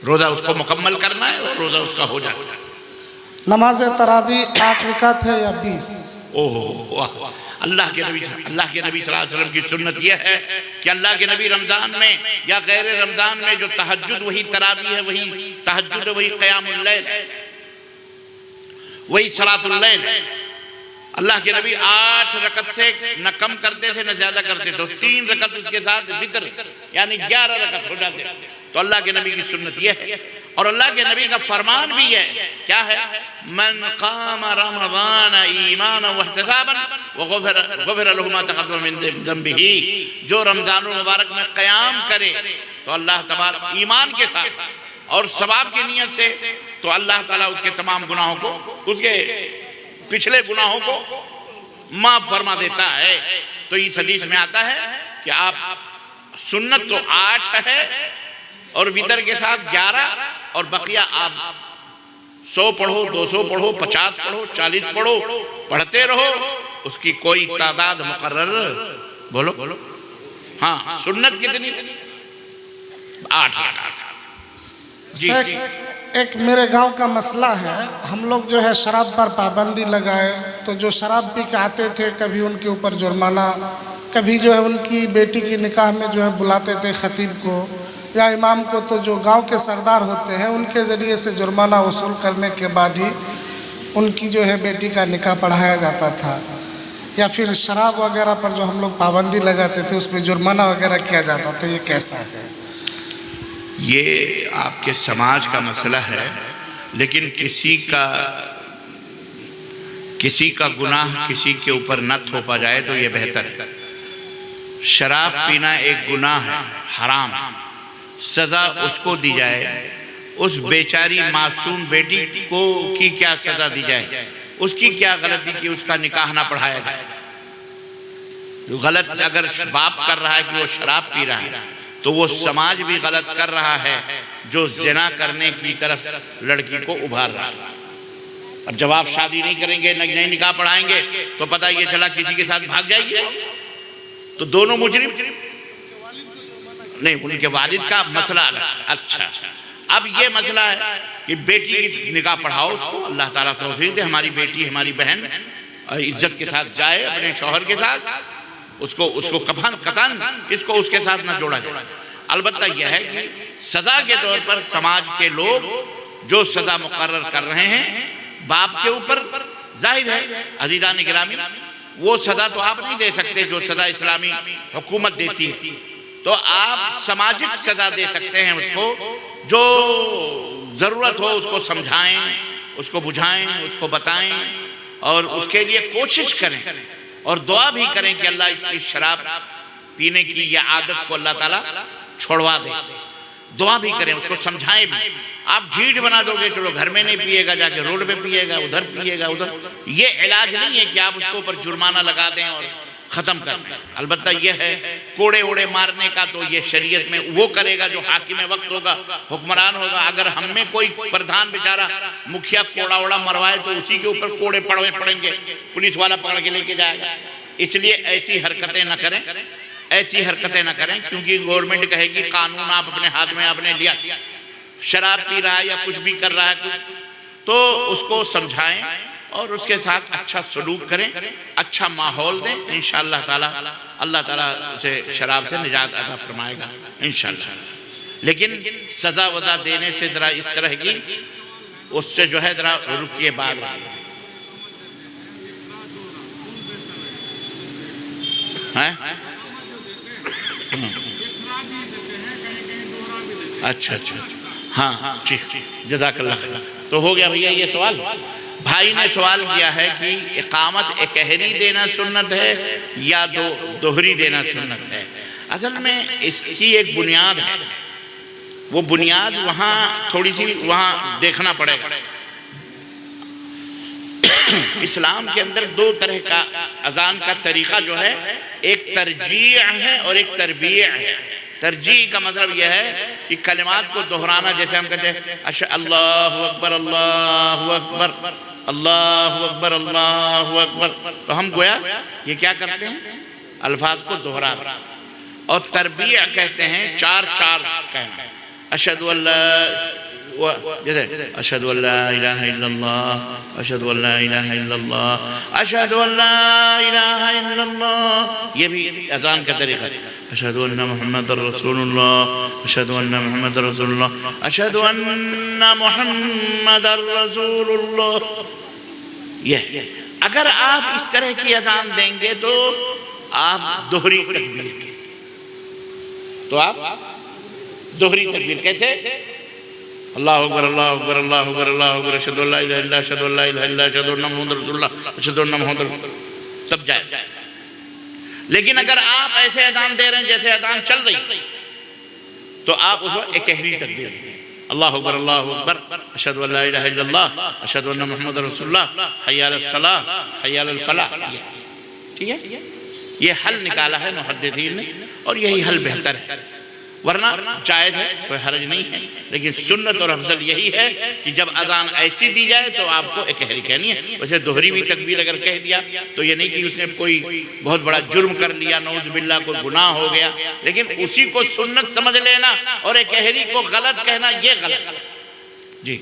रोज़ा उसको मुकम्मल करना है और रोज़ा उसका हो जाता है। नमाज तरावी 8 रकात है या 20? ओह, अल्लाह के नबी सल्लल्लाहु अलैहि वसल्लम की सुन्नत यह है कि अल्लाह के नबी रमज़ान में या गैर रमज़ान में जो तहज्जुद वही तरावी है, वही तहज्जुद, वही क़यामुल लैल, वही सलातुल लैल, अल्लाह के नबी 8 रकत से न कम करते थे न ज्यादा करते थे, 3 रकत उसके साथ वितर यानी 11 रकत हो जाते। तो अल्लाह के नबी की सुन्नत यह है, और अल्लाह के नबी का फरमान भी है, क्या है? मन क़ाम रमज़ान ईमानन व इहतिसाबन गुफ़िर लहु मा तक़द्दम मिन ज़ंबिही, जो रमज़ानुल मुबारक में क़याम करे तो अल्लाह तबारक ईमान के साथ और सवाब की नीयत से, तो अल्लाह ताला उसके तमाम गुनाहों को, उसके पिछले गुनाहों को माफ फरमा देता है। तो इस हदीस में आता है कि आप सुन्नत तो 8 है और वितर के साथ 11, और बकिया आप 100 पढ़ो, 200 पढ़ो, 50 पढ़ो, 40 पढ़ो, पढ़ते रहो, उसकी कोई तादाद मुकर्रर बोलो। हाँ, सुन्नत कितनी? 8। जी, एक मेरे गांव का मसला है, हम लोग जो है शराब पर पाबंदी लगाए, तो जो शराब पी के आते थे कभी उनके ऊपर जुर्माना, कभी जो है उनकी बेटी की निकाह में जो है बुलाते थे खतीब को या इमाम को, तो जो गांव के सरदार होते हैं उनके ज़रिए से जुर्माना वसूल करने के बाद ही उनकी जो है बेटी का निकाह पढ़ाया जाता था। या फिर शराब वगैरह पर जो हम लोग पाबंदी लगाते थे उसमें जुर्माना वगैरह किया जाता था, ये कैसा है? ये आपके समाज का मसला है, लेकिन किसी का किसी का गुनाह किसी के ऊपर न थोपा जाए तो ये बेहतर है। शराब पीना एक गुनाह है, हराम, सजा उसको दी जाए। उस बेचारी मासूम बेटी को की क्या सजा दी जाए? उसकी क्या गलती कि उसका निकाह ना पढ़ाया जाए? जो गलत अगर बाप कर रहा है कि वो शराब पी रहा है, तो वो समाज भी गलत कर रहा है जो ज़िना करने की तरफ लड़की को उभार रहा है। और जब आप शादी नहीं करेंगे, नहीं निकाह पढ़ाएंगे, तो पता ये चला किसी के साथ भाग जाएगी, तो दोनों मुजरिम नहीं, उनके वालिद का मसला अलग। अच्छा, अब ये मसला है कि बेटी की निकाह पढ़ाओ, उसको अल्लाह ताला तौफीक दे, हमारी बेटी हमारी बहन इज्जत के साथ जाए अपने शौहर के साथ, उसको कतन इसको उसके साथ ना जोड़ा जाए। अलबत्ता यह है कि सजा के तौर पर समाज के लोग जो सजा मुकर्रर कर रहे हैं बाप के ऊपर, जाहिर है अज़ीज़ान गिरामी, वो सजा तो आप नहीं दे सकते जो सजा इस्लामी हुकूमत देती है, तो आप सामाजिक सजा दे सकते हैं उसको, जो ज़रूरत हो उसको समझाएं, उसको बुझाएं, उसको बताएं और उसके लिए कोशिश करें और दुआ भी करें कि अल्लाह इसकी शराब पीने की या आदत को अल्लाह ताला छोड़वा दे। दुआ भी करें, उसको समझाएं भी। आप ढीठ बना दोगे, चलो घर में नहीं पिएगा, जाके रोड पे पिएगा, उधर पिएगा, उधर, ये इलाज नहीं है कि आप उसको ऊपर जुर्माना लगा दें और ख़त्म कर दें। अलबत्ता यह है कोड़े ओड़े मारने का तो ये शरीयत में वो करेगा जो हाकिम वक्त होगा, हुक्मरान होगा। अगर हम में कोई प्रधान बेचारा मुखिया कोड़ा ओड़ा मरवाए तो उसी के ऊपर कोड़े पड़ेंगे, पुलिस वाला पकड़ के लेके जाएगा। इसलिए ऐसी हरकतें न करें, ऐसी हरकतें न करें, क्योंकि गवर्नमेंट कहेगी कानून आप अपने हाथ में आपने लिया, शराब पी रहा है या कुछ भी कर रहा है तो उसको समझाएं और उसके साथ अच्छा सलूक करें, अच्छा माहौल दें। इंशाअल्लाह ताला अल्लाह ताला उसे शराब से निजात अता फरमाएगा इंशाअल्लाह। लेकिन सज़ा वज़ा देने से ज़रा इस तरह की उससे जो है ज़रा रुकिए बात। अच्छा, हाँ ठीक, जज़ाकल्लाह। तो हो गया भैया ये सवाल। भाई ने सवाल किया है कि इकामत एकहरी देना सुन्नत है या दोहरी देना सुन्नत है। असल में इसकी एक बुनियाद है, वो बुनियाद वहाँ थोड़ी सी वहाँ देखना पड़ेगा। इस्लाम के अंदर दो तरह का अजान का तरीका जो है, एक तरजीह है और एक तरबीह है। तरजीह का मतलब यह है कि कलिमात को दोहराना, जैसे हम कहते हैं अल्लाहु अकबर अल्लाहु अकबर अल्लाहु अकबर अल्लाहु अकबर, तो हम गोया ये क्या करते हैं, अल्फाज को दोहरा। और तरबीह कहते हैं चार चार कहना, अशहदु अल्ला, जैसे अशहदु अल्ला इलाहा इल्लल्लाह, अशहदु अल्ला इलाहा इल्लल्लाह, अशहदु अल्ला इलाहा इल्लल्लाह, ये भी अज़ान का तरीका है। अशहदु अन्ना मुहम्मदुर रसूलुल्लाह, अशहदु अन्ना मुहम्मदुर रसूलुल्लाह, अशहदु अन्ना मुहम्मदुर रसूलुल्लाह। ये अगर आप इस तरह की अज़ान देंगे तो आप दोहरी तकबीर, तो आप दोहरी तकबीर कैसे, अल्लाहु अकबर अल्लाहु अकबर अल्लाहु अकबर अल्लाहु अकबर, अशहदु अल्ला इलाहा इल्लल्लाह, अशहदु अल्ला इलाहा इल्लल्लाह, अशहदु अन्ना मुहम्मदुर रसूलुल्लाह, अशहदु अन्ना मुहम्मदुर, तब जाए। लेकिन अगर आप ऐसे अज़ान दे रहे हैं जैसे अज़ान चल रही, तो आप उसको एकहरी तकबीर, अल्लाहु अकबर अल्लाहु अकबर, अशहदु अल्ला इलाहा इल्लल्लाह, अशहदु अन्ना मुहम्मदुर रसूलुल्लाह, हय्या अलस सलाह हय्या अलल फलाह। ठीक है, ये हल निकाला है मुहद्दिसीन ने और यही हल बेहतर है, वरना जायज़ है, कोई हर्ज नहीं है। लेकिन सुन्नत और अफजल यही है कि जब अज़ान ऐसी दी जाए तो आपको एकहरी कहनी है। वैसे दोहरी भी तकबीर अगर कह दिया तो ये नहीं कि उसने कोई बहुत बड़ा जुर्म कर लिया, नौज़ बिल्लाह, कोई गुनाह हो गया, लेकिन उसी को सुन्नत समझ लेना और एकहरी को गलत कहना ये गलत। जी।